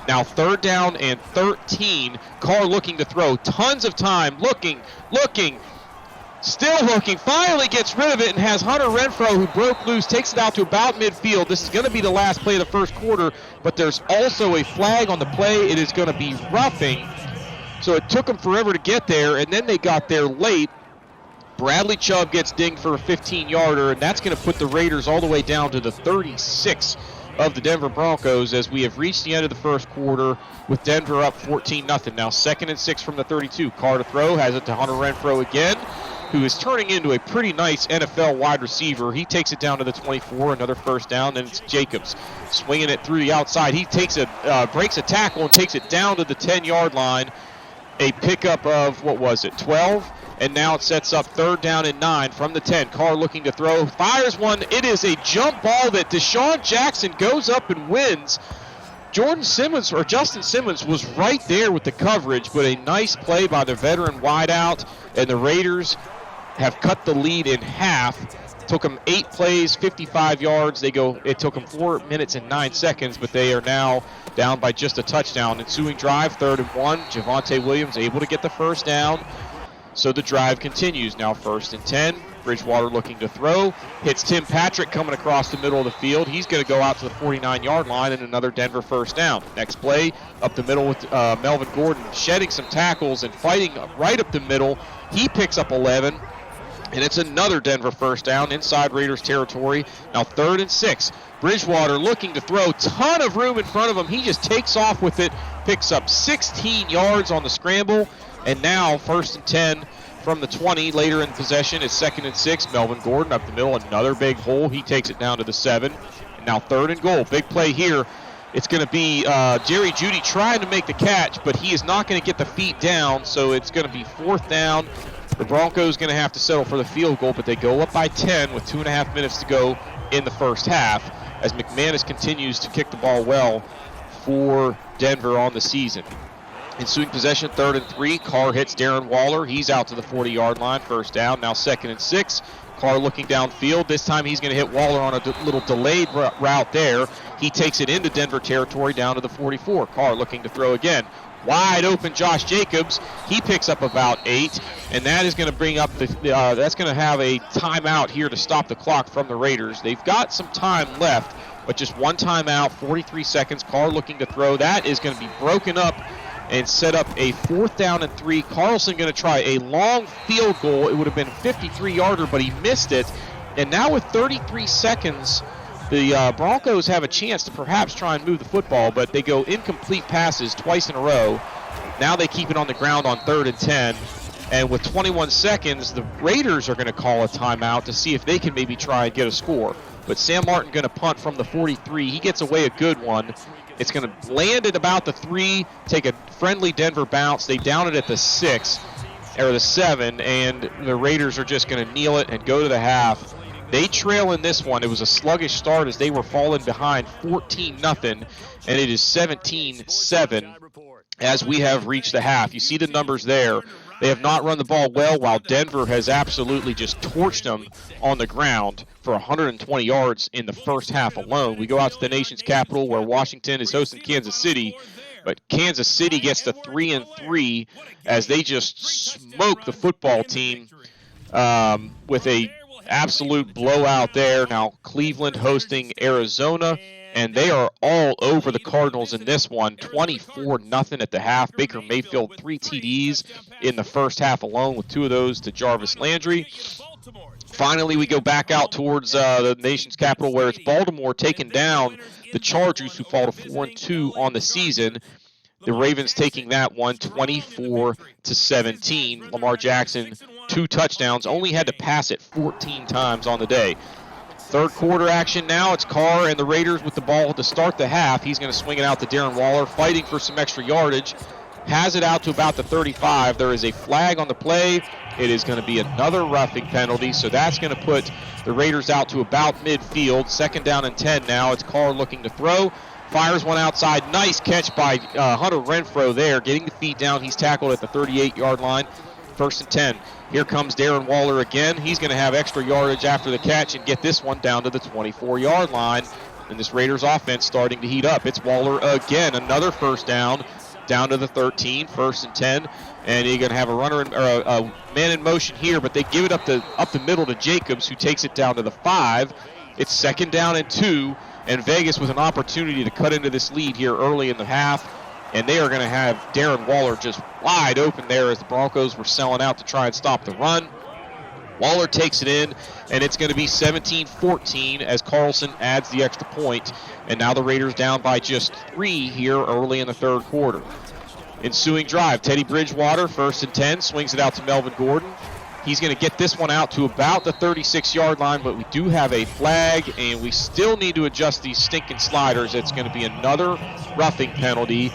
Now 3rd down and 13. Carr looking to throw. Tons of time. Looking. Still looking, finally gets rid of it and has Hunter Renfrow, who broke loose, takes it out to about midfield. This is going to be the last play of the 1st quarter, but there's also a flag on the play. It is going to be roughing. So it took them forever to get there, and then they got there late. Bradley Chubb gets dinged for a 15-yarder, and that's going to put the Raiders all the way down to the 36 of the Denver Broncos as we have reached the end of the 1st quarter with Denver up 14-0. Now 2nd and 6 from the 32. Carr to throw, has it to Hunter Renfrow again, who is turning into a pretty nice NFL wide receiver. He takes it down to the 24, another 1st down. Then it's Jacobs swinging it through the outside. He takes breaks a tackle and takes it down to the 10-yard line. A pickup of, 12? And now it sets up 3rd down and 9 from the 10. Carr looking to throw, fires one. It is a jump ball that Deshaun Jackson goes up and wins. Justin Simmons was right there with the coverage, but a nice play by the veteran wideout, and the Raiders have cut the lead in half. Took them 8 plays, 55 yards. It took them 4 minutes and 9 seconds, but they are now down by just a touchdown. Ensuing drive, 3rd and 1. Javonte Williams able to get the 1st down. So the drive continues. Now 1st and 10. Bridgewater looking to throw. Hits Tim Patrick coming across the middle of the field. He's going to go out to the 49-yard line and another Denver 1st down. Next play, up the middle with Melvin Gordon shedding some tackles and fighting right up the middle. He picks up 11. And it's another Denver 1st down inside Raiders territory. Now 3rd and 6. Bridgewater looking to throw. Ton of room in front of him. He just takes off with it. Picks up 16 yards on the scramble. And now 1st and 10 from the 20. Later in possession is 2nd and 6. Melvin Gordon up the middle. Another big hole. He takes it down to the 7. And now 3rd and goal. Big play here. It's going to be Jerry Jeudy trying to make the catch, but he is not going to get the feet down. So it's going to be 4th down The Broncos going to have to settle for the field goal, but they go up by 10 with 2.5 minutes to go in the first half as McManus continues to kick the ball well for Denver on the season. Ensuing possession, 3rd and 3. Carr hits Darren Waller. He's out to the 40-yard line, first down. Now 2nd and 6. Carr looking downfield. This time he's going to hit Waller on a little delayed route there. He takes it into Denver territory down to the 44. Carr looking to throw again. Wide open Josh Jacobs. He picks up about 8, and that is going to bring up that's going to have a timeout here to stop the clock from the Raiders. They've got some time left, but just one timeout, 43 seconds. Carr looking to throw. That is going to be broken up and set up a 4th down and 3. Carlson going to try a long field goal. It would have been a 53-yarder, but he missed it. And now with 33 seconds, the Broncos have a chance to perhaps try and move the football, but they go incomplete passes twice in a row. Now they keep it on the ground on 3rd and 10. And with 21 seconds, the Raiders are going to call a timeout to see if they can maybe try and get a score. But Sam Martin going to punt from the 43. He gets away a good one. It's going to land at about the 3, take a friendly Denver bounce. They down it at the 6, or the 7, and the Raiders are just going to kneel it and go to the half. They trail in this one. It was a sluggish start as they were falling behind 14-0, and it is 17-7 as we have reached the half. You see the numbers there. They have not run the ball well, while Denver has absolutely just torched them on the ground for 120 yards in the first half alone. We go out to the nation's capital where Washington is hosting Kansas City, but Kansas City gets to 3-3 as they just smoke the football team with a absolute blowout there. Now Cleveland hosting Arizona, and they are all over the Cardinals in this one, 24-0 at the half. Baker Mayfield 3 TDs in the first half alone, with 2 of those to Jarvis Landry. Finally, we go back out towards the nation's capital where it's Baltimore taking down the Chargers, who fall to 4-2 on the season. The Ravens taking that one 24-17. Lamar Jackson, 2 touchdowns, only had to pass it 14 times on the day. Third quarter action now. It's Carr and the Raiders with the ball to start the half. He's going to swing it out to Darren Waller, fighting for some extra yardage. Has it out to about the 35. There is a flag on the play. It is going to be another roughing penalty, so that's going to put the Raiders out to about midfield. 2nd down and 10 now. It's Carr looking to throw. Fires one outside. Nice catch by Hunter Renfrow there, getting the feet down. He's tackled at the 38-yard line. 1st and 10. Here comes Darren Waller again. He's going to have extra yardage after the catch and get this one down to the 24-yard line. And this Raiders offense starting to heat up. It's Waller again. Another first down to the 13. 1st and 10. And you're going to have a runner or a man in motion here, but they give it up the middle to Jacobs, who takes it down to the 5. It's 2nd down and 2, and Vegas with an opportunity to cut into this lead here early in the half. And they are going to have Darren Waller just wide open there as the Broncos were selling out to try and stop the run. Waller takes it in, and it's going to be 17-14 as Carlson adds the extra point. And now the Raiders down by just 3 here early in the third quarter. Ensuing drive, Teddy Bridgewater, 1st and 10, swings it out to Melvin Gordon. He's going to get this one out to about the 36-yard line, but we do have a flag, and we still need to adjust these stinking sliders. It's going to be another roughing penalty,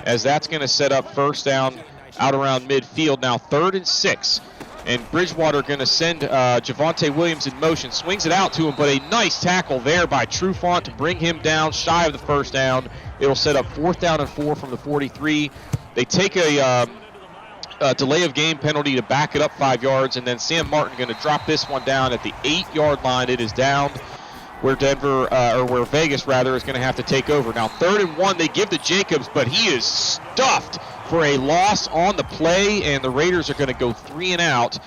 as that's going to set up first down out around midfield. Now 3rd and 6, and Bridgewater going to send Javonte Williams in motion. Swings it out to him, but a nice tackle there by Trufant to bring him down shy of the first down. It'll set up 4th down and 4 from the 43. They take a delay of game penalty to back it up 5 yards, and then Sam Martin going to drop this one down at the 8-yard line. It is down where where Vegas rather is going to have to take over. Now 3rd and 1, they give to Jacobs, but he is stuffed for a loss on the play, and the Raiders are going to go 3 and out.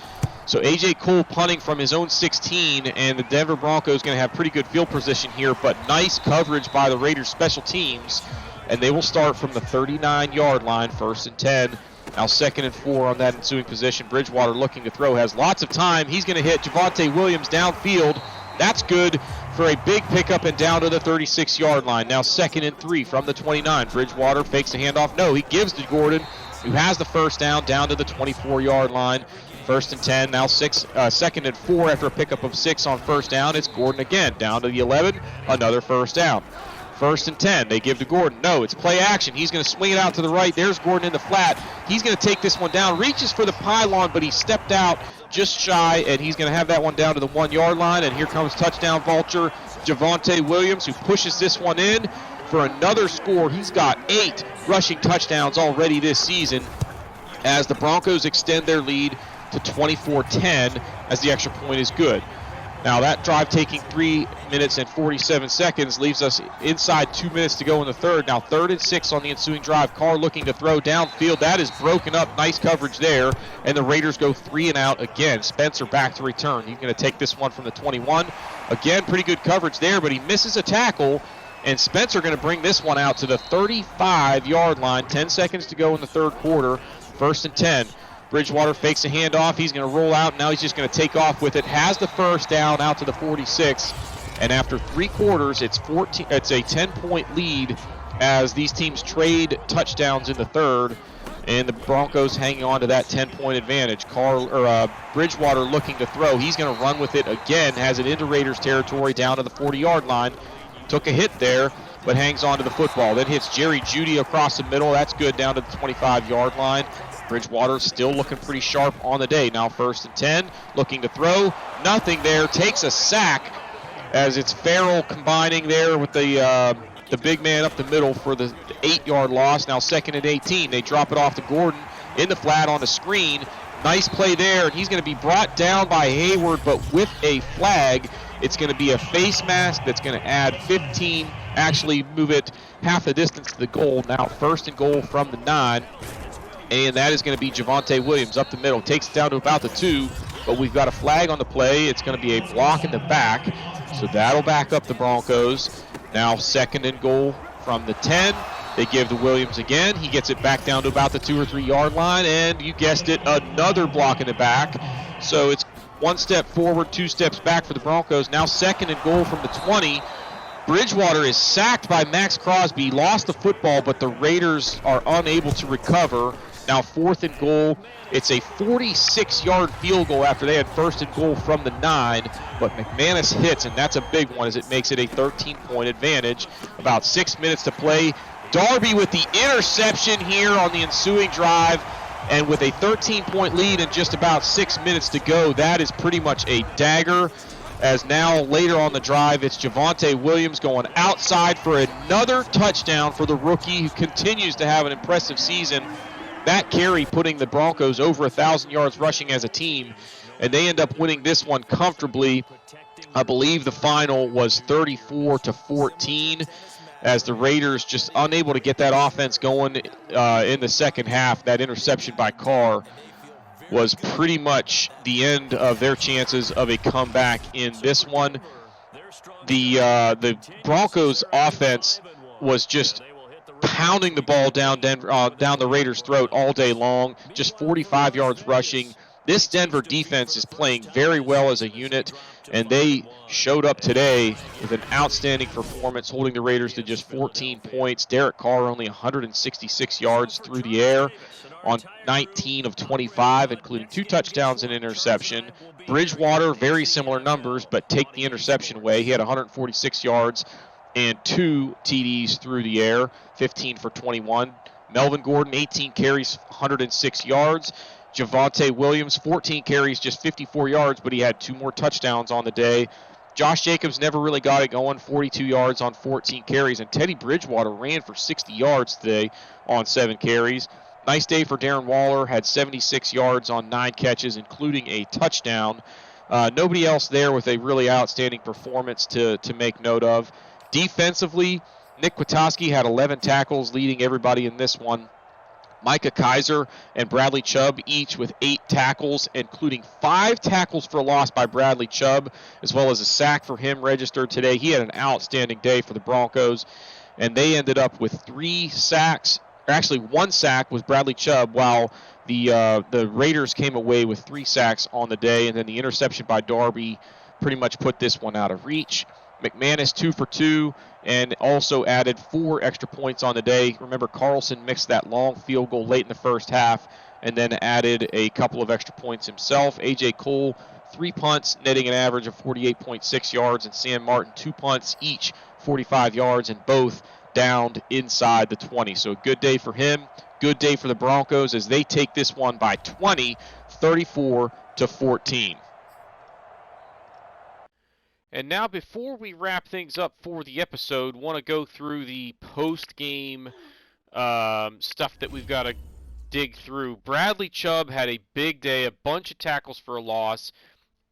So A.J. Cole punting from his own 16, and the Denver Broncos going to have pretty good field position here, but nice coverage by the Raiders special teams, and they will start from the 39-yard line, 1st and 10. Now 2nd and 4 on that ensuing position. Bridgewater looking to throw, has lots of time. He's going to hit Javonte Williams downfield. That's good for a big pickup and down to the 36-yard line. Now 2nd and 3 from the 29. Bridgewater fakes a handoff. No, he gives to Gordon, who has the first down to the 24-yard line. 1st and 10. Now 2nd and 4 after a pickup of 6 on first down. It's Gordon again down to the 11. Another first down. First and 10. They give to Gordon. No, it's play action. He's going to swing it out to the right. There's Gordon in the flat. He's going to take this one down. Reaches for the pylon, but he stepped out just shy, and he's going to have that one down to the 1 yard line. And here comes touchdown vulture Javonte Williams, who pushes this one in for another score. He's got 8 rushing touchdowns already this season as the Broncos extend their lead to 24-10 as the extra point is good. Now that drive taking 3 minutes and 47 seconds leaves us inside 2 minutes to go in the third. Now 3rd and 6 on the ensuing drive. Carr looking to throw downfield. That is broken up. Nice coverage there. And the Raiders go 3 and out again. Spencer back to return. He's going to take this one from the 21. Again, pretty good coverage there, but he misses a tackle. And Spencer going to bring this one out to the 35-yard line. 10 seconds to go in the third quarter. 1st and 10. Bridgewater fakes a handoff. He's going to roll out. Now he's just going to take off with it. Has the first down out to the 46. And after 3 quarters, it's a 10-point lead as these teams trade touchdowns in the third. And the Broncos hanging on to that 10-point advantage. Bridgewater looking to throw. He's going to run with it again. Has it into Raiders territory down to the 40-yard line. Took a hit there, but hangs on to the football. Then hits Jerry Jeudy across the middle. That's good down to the 25-yard line. Bridgewater still looking pretty sharp on the day. Now 1st and 10, looking to throw. Nothing there. Takes a sack as it's Farrell combining there with the big man up the middle for the 8-yard loss. Now 2nd and 18. They drop it off to Gordon in the flat on the screen. Nice play there, and he's going to be brought down by Hayward, but with a flag. It's going to be a face mask that's going to add 15, actually move it half the distance to the goal. Now 1st and goal from the 9. And that is going to be Javonte Williams up the middle. Takes it down to about the 2, but we've got a flag on the play. It's going to be a block in the back, so that'll back up the Broncos. Now 2nd and goal from the 10. They give to Williams again. He gets it back down to about the 2 or 3 yard line, and you guessed it, another block in the back. So it's 1 step forward, 2 steps back for the Broncos. Now 2nd and goal from the 20. Bridgewater is sacked by Max Crosby, lost the football, but the Raiders are unable to recover. Now 4th and goal. It's a 46-yard field goal after they had 1st and goal from the 9, but McManus hits, and that's a big one as it makes it a 13-point advantage. About 6 minutes to play. Darby with the interception here on the ensuing drive, and with a 13-point lead and just about 6 minutes to go, that is pretty much a dagger. As now later on the drive, it's Javonte Williams going outside for another touchdown for the rookie who continues to have an impressive season. That carry putting the Broncos over 1,000 yards rushing as a team, and they end up winning this one comfortably. I believe the final was 34-14 as the Raiders just unable to get that offense going in the second half. That interception by Carr was pretty much the end of their chances of a comeback in this one. The Broncos offense was just pounding the ball down the Raiders' throat all day long, just 45 yards rushing. This Denver defense is playing very well as a unit, and they showed up today with an outstanding performance, holding the Raiders to just 14 points. Derek Carr only 166 yards through the air on 19 of 25, including 2 touchdowns and interception. Bridgewater, very similar numbers, but take the interception away. He had 146 yards and 2 TDs through the air, 15 for 21. Melvin Gordon, 18 carries, 106 yards. Javonte Williams, 14 carries, just 54 yards, but he had 2 more touchdowns on the day. Josh Jacobs never really got it going, 42 yards on 14 carries. And Teddy Bridgewater ran for 60 yards today on 7 carries. Nice day for Darren Waller, had 76 yards on 9 catches, including a touchdown. Nobody else there with a really outstanding performance to make note of. Defensively, Nick Kwiatkowski had 11 tackles, leading everybody in this one. Micah Kiser and Bradley Chubb each with 8 tackles, including 5 tackles for loss by Bradley Chubb, as well as a sack for him registered today. He had an outstanding day for the Broncos, and they ended up with 3 sacks. Actually, 1 sack was Bradley Chubb, while the Raiders came away with 3 sacks on the day, and then the interception by Darby pretty much put this one out of reach. McManus 2 for 2 and also added 4 extra points on the day. Remember, Carlson mixed that long field goal late in the first half and then added a couple of extra points himself. A.J. Cole, 3 punts, netting an average of 48.6 yards, and Sam Martin, 2 punts, each 45 yards, and both downed inside the 20. So a good day for him. Good day for the Broncos as they take this one by 20, 34-14. And now, before we wrap things up for the episode, want to go through the post-game stuff that we've got to dig through. Bradley Chubb had a big day, a bunch of tackles for a loss,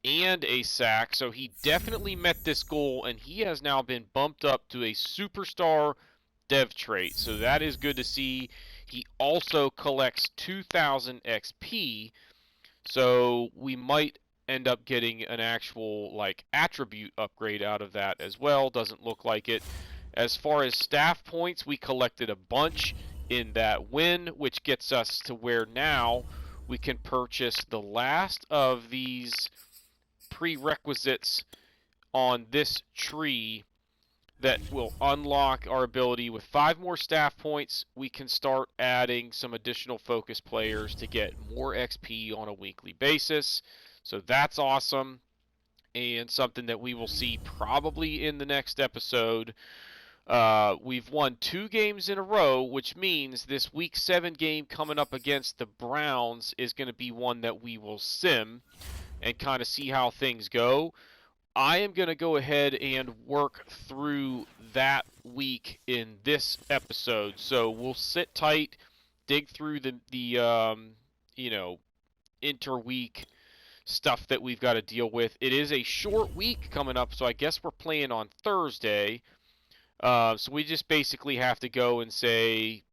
and a sack, so he definitely met this goal, and he has now been bumped up to a superstar dev trait, so that is good to see. He also collects 2,000 XP, so we might end up getting an actual attribute upgrade out of that as well. Doesn't look like it. As far as staff points, we collected a bunch in that win, which gets us to where now we can purchase the last of these prerequisites on this tree that will unlock our ability. With 5 more staff points, we can start adding some additional focus players to get more XP on a weekly basis. So that's awesome, and something that we will see probably in the next episode. We've won 2 games in a row, which means this week 7 game coming up against the Browns is going to be one that we will sim and kind of see how things go. I am going to go ahead and work through that week in this episode. So we'll sit tight, dig through the interweek stuff that we've got to deal with. It is a short week coming up, so I guess we're playing on Thursday. So we just basically have to go and say,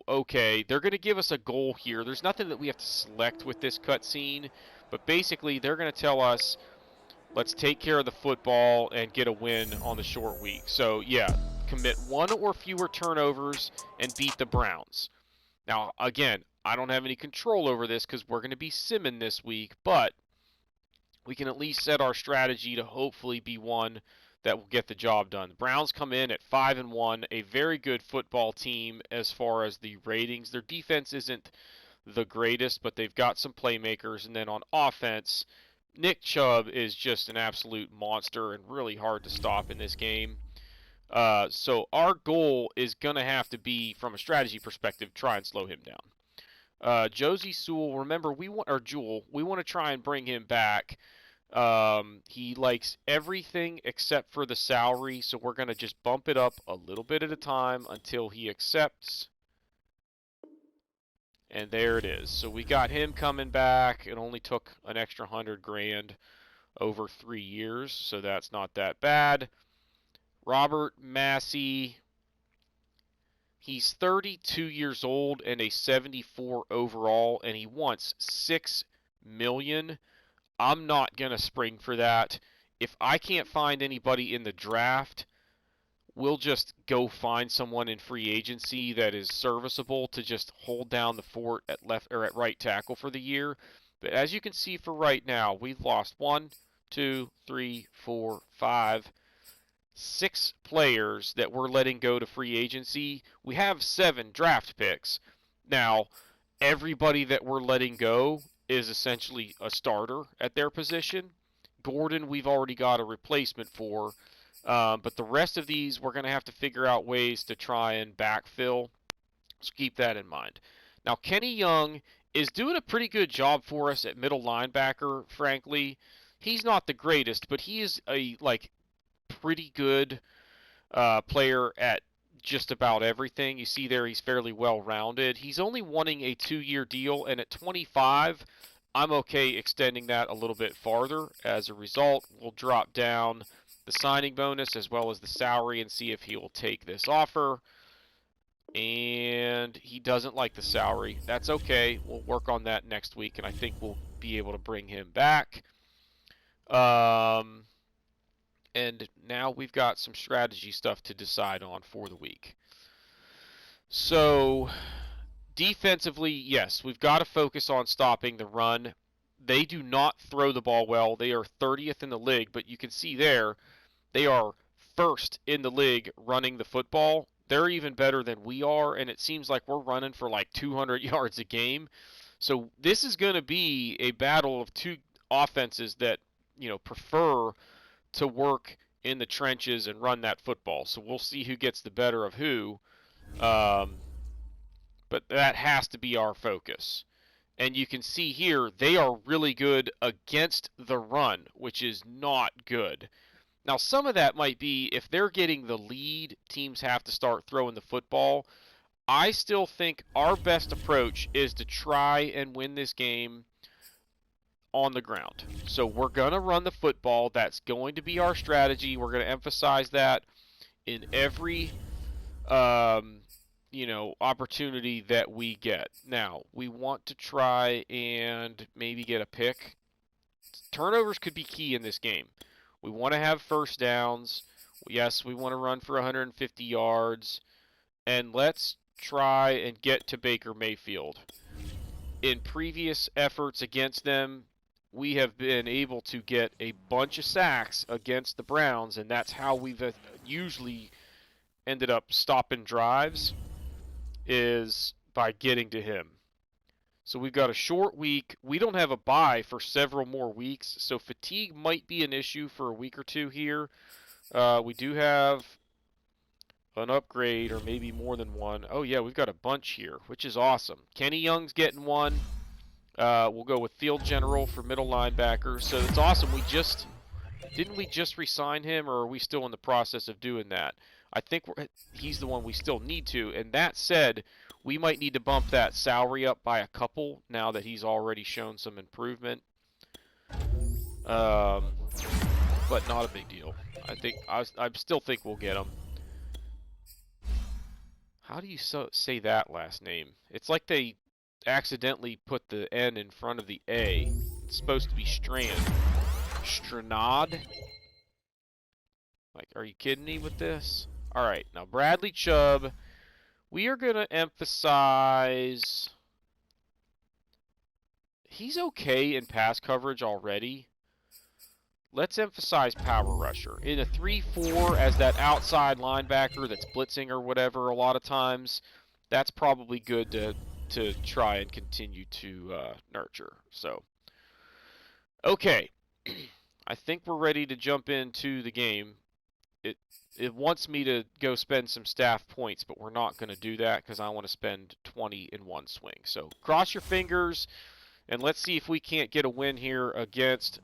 okay, they're going to give us a goal here. There's nothing that we have to select with this cutscene, but basically they're going to tell us, let's take care of the football and get a win on the short week. So, yeah, commit 1 or fewer turnovers and beat the Browns. Now, again, I don't have any control over this because we're going to be simming this week, but we can at least set our strategy to hopefully be one that will get the job done. The Browns come in at 5-1, a very good football team as far as the ratings. Their defense isn't the greatest, but they've got some playmakers. And then on offense, Nick Chubb is just an absolute monster and really hard to stop in this game. So our goal is going to have to be, from a strategy perspective, try and slow him down. Josie Sewell, remember, Jewel, we want to try and bring him back. He likes everything except for the salary, so we're going to just bump it up a little bit at a time until he accepts. And there it is. So we got him coming back. It only took an extra $100,000 over 3 years, so that's not that bad. Robert Massey, he's 32 years old and a 74 overall, and he wants $6 million. I'm not going to spring for that. If I can't find anybody in the draft, we'll just go find someone in free agency that is serviceable to just hold down the fort at left or at right tackle for the year. But as you can see for right now, we've lost 1, 2, 3, 4, 5, 6 players that we're letting go to free agency. We have 7 draft picks. Now, everybody that we're letting go is essentially a starter at their position. Gordon, we've already got a replacement for. But the rest of these, we're going to have to figure out ways to try and backfill. So keep that in mind. Now, Kenny Young is doing a pretty good job for us at middle linebacker, frankly. He's not the greatest, but he is a pretty good player at just about everything. You see there, he's fairly well-rounded. He's only wanting a 2-year deal, and at 25, I'm okay extending that a little bit farther. As a result, we'll drop down the signing bonus as well as the salary and see if he will take this offer. And he doesn't like the salary. That's okay. We'll work on that next week, and I think we'll be able to bring him back. And now we've got some strategy stuff to decide on for the week. So, defensively, yes, we've got to focus on stopping the run. They do not throw the ball well. They are 30th in the league, but you can see there, they are first in the league running the football. They're even better than we are, and it seems like we're running for 200 yards a game. So this is going to be a battle of 2 offenses that, prefer to work in the trenches and run that football. So we'll see who gets the better of who. But that has to be our focus. And you can see here, they are really good against the run, which is not good. Now, some of that might be if they're getting the lead, teams have to start throwing the football. I still think our best approach is to try and win this game on the ground. So we're going to run the football. That's going to be our strategy. We're going to emphasize that in every opportunity that we get. Now, we want to try and maybe get a pick. Turnovers could be key in this game. We want to have first downs. Yes, we want to run for 150 yards. And let's try and get to Baker Mayfield. In previous efforts against them, we have been able to get a bunch of sacks against the Browns, and that's how we've usually ended up stopping drives, is by getting to him. So we've got a short week. We don't have a bye for several more weeks, so fatigue might be an issue for a week or two here. We do have an upgrade, or maybe more than one. Oh yeah, we've got a bunch here, which is awesome. Kenny Young's getting one. We'll go with Field General for middle linebacker. So it's awesome. Didn't we just re-sign him, or are we still in the process of doing that? I think he's the one we still need to. And that said, we might need to bump that salary up by a couple now that he's already shown some improvement. But not a big deal. I still think we'll get him. How do you say that last name? It's like they accidentally put the N in front of the A. It's supposed to be Strand. Stranad? Like, are you kidding me with this? Alright, now Bradley Chubb. We are going to emphasize... He's okay in pass coverage already. Let's emphasize power rusher. In a 3-4 as that outside linebacker that's blitzing or whatever a lot of times, that's probably good to try and continue to nurture. So, okay. I think we're ready to jump into the game. It wants me to go spend some staff points, but we're not going to do that because I want to spend 20 in one swing. So cross your fingers, and let's see if we can't get a win here against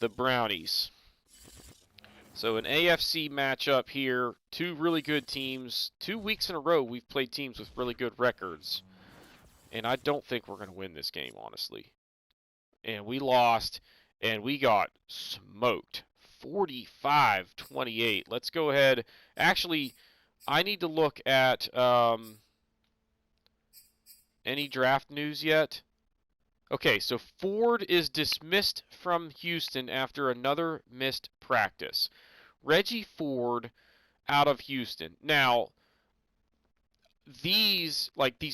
the Brownies. So an AFC matchup here. Two really good teams. 2 weeks in a row we've played teams with really good records. And I don't think we're going to win this game, honestly. And we lost, and we got smoked. 45-28. Let's go ahead. Actually, I need to look at any draft news yet. Okay, so Ford is dismissed from Houston after another missed practice. Reggie Ford out of Houston. Now, these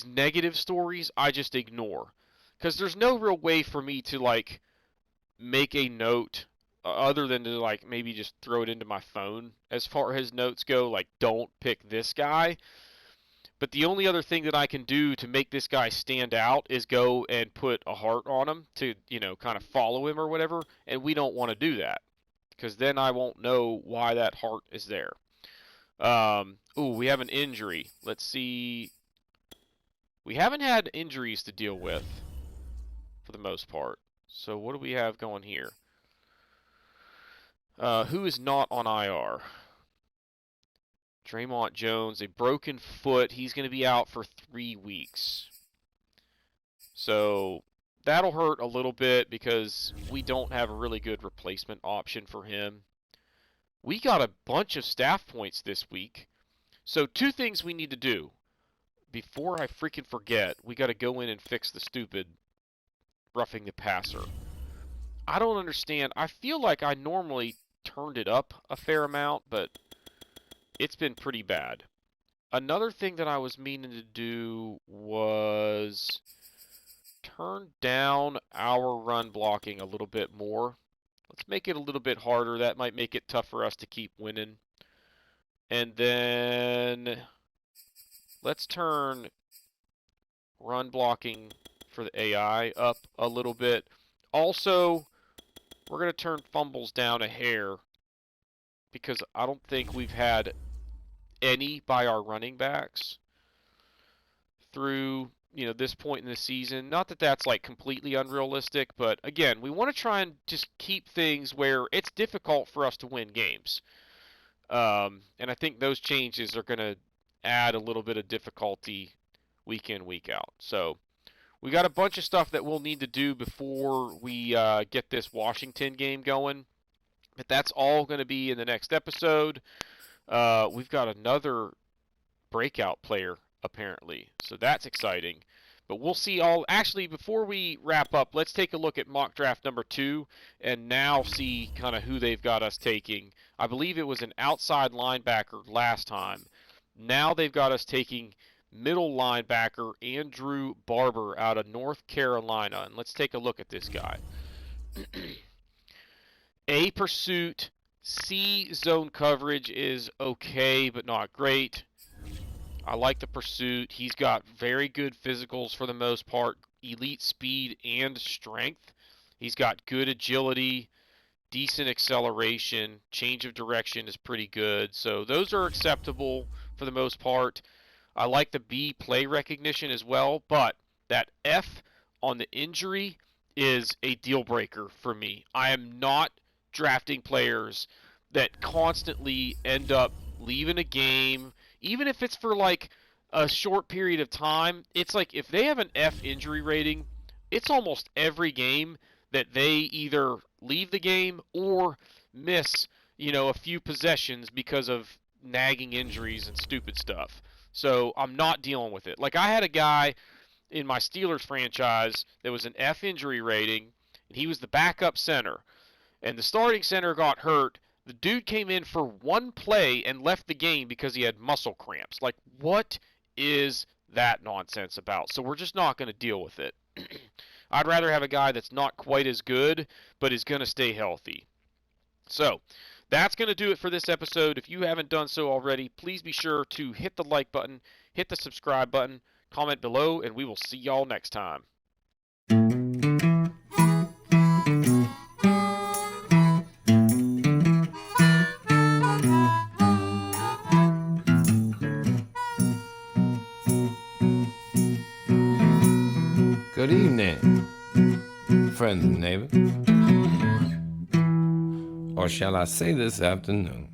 negative stories I just ignore, because there's no real way for me to make a note other than to maybe just throw it into my phone as far as notes go, don't pick this guy. But the only other thing that I can do to make this guy stand out is go and put a heart on him to, kind of follow him or whatever, and we don't want to do that because then I won't know why that heart is there. Ooh, we have an injury. Let's see. We haven't had injuries to deal with for the most part. So what do we have going here? Who is not on IR? Draymond Jones, a broken foot. He's going to be out for 3 weeks. So that'll hurt a little bit because we don't have a really good replacement option for him. We got a bunch of staff points this week. So 2 things we need to do. Before I freaking forget, we got to go in and fix the stupid roughing the passer. I don't understand. I feel like I normally turned it up a fair amount, but it's been pretty bad. Another thing that I was meaning to do was turn down our run blocking a little bit more. Let's make it a little bit harder. That might make it tough for us to keep winning. And then let's turn run blocking for the AI up a little bit. Also, we're going to turn fumbles down a hair because I don't think we've had any by our running backs through this point in the season. Not that that's like completely unrealistic, but again, we want to try and just keep things where it's difficult for us to win games. And I think those changes are going to add a little bit of difficulty week in, week out. So we got a bunch of stuff that we'll need to do before we get this Washington game going. But that's all going to be in the next episode. We've got another breakout player, apparently. So that's exciting. But we'll see all. Actually, before we wrap up, let's take a look at mock draft number 2 and now see kind of who they've got us taking. I believe it was an outside linebacker last time. Now they've got us taking middle linebacker Andrew Barber out of North Carolina. And let's take a look at this guy. A pursuit, C zone coverage is okay, but not great. I like the pursuit. He's got very good physicals for the most part, elite speed and strength. He's got good agility, decent acceleration, change of direction is pretty good. So those are acceptable for the most part. I like the B play recognition as well, but that F on the injury is a deal breaker for me. I am not drafting players that constantly end up leaving a game, even if it's for like a short period of time. It's like if they have an F injury rating, it's almost every game that they either leave the game or miss, a few possessions because of nagging injuries and stupid stuff. So I'm not dealing with it. Like I had a guy in my Steelers franchise that was an F injury rating, and he was the backup center. And the starting center got hurt. The dude came in for one play and left the game because he had muscle cramps. Like, what is that nonsense about? So we're just not going to deal with it. I'd rather have a guy that's not quite as good, but is going to stay healthy. So that's going to do it for this episode. If you haven't done so already, please be sure to hit the like button, hit the subscribe button, comment below, and we will see y'all next time. Good evening, friend and neighbor. Or shall I say this afternoon?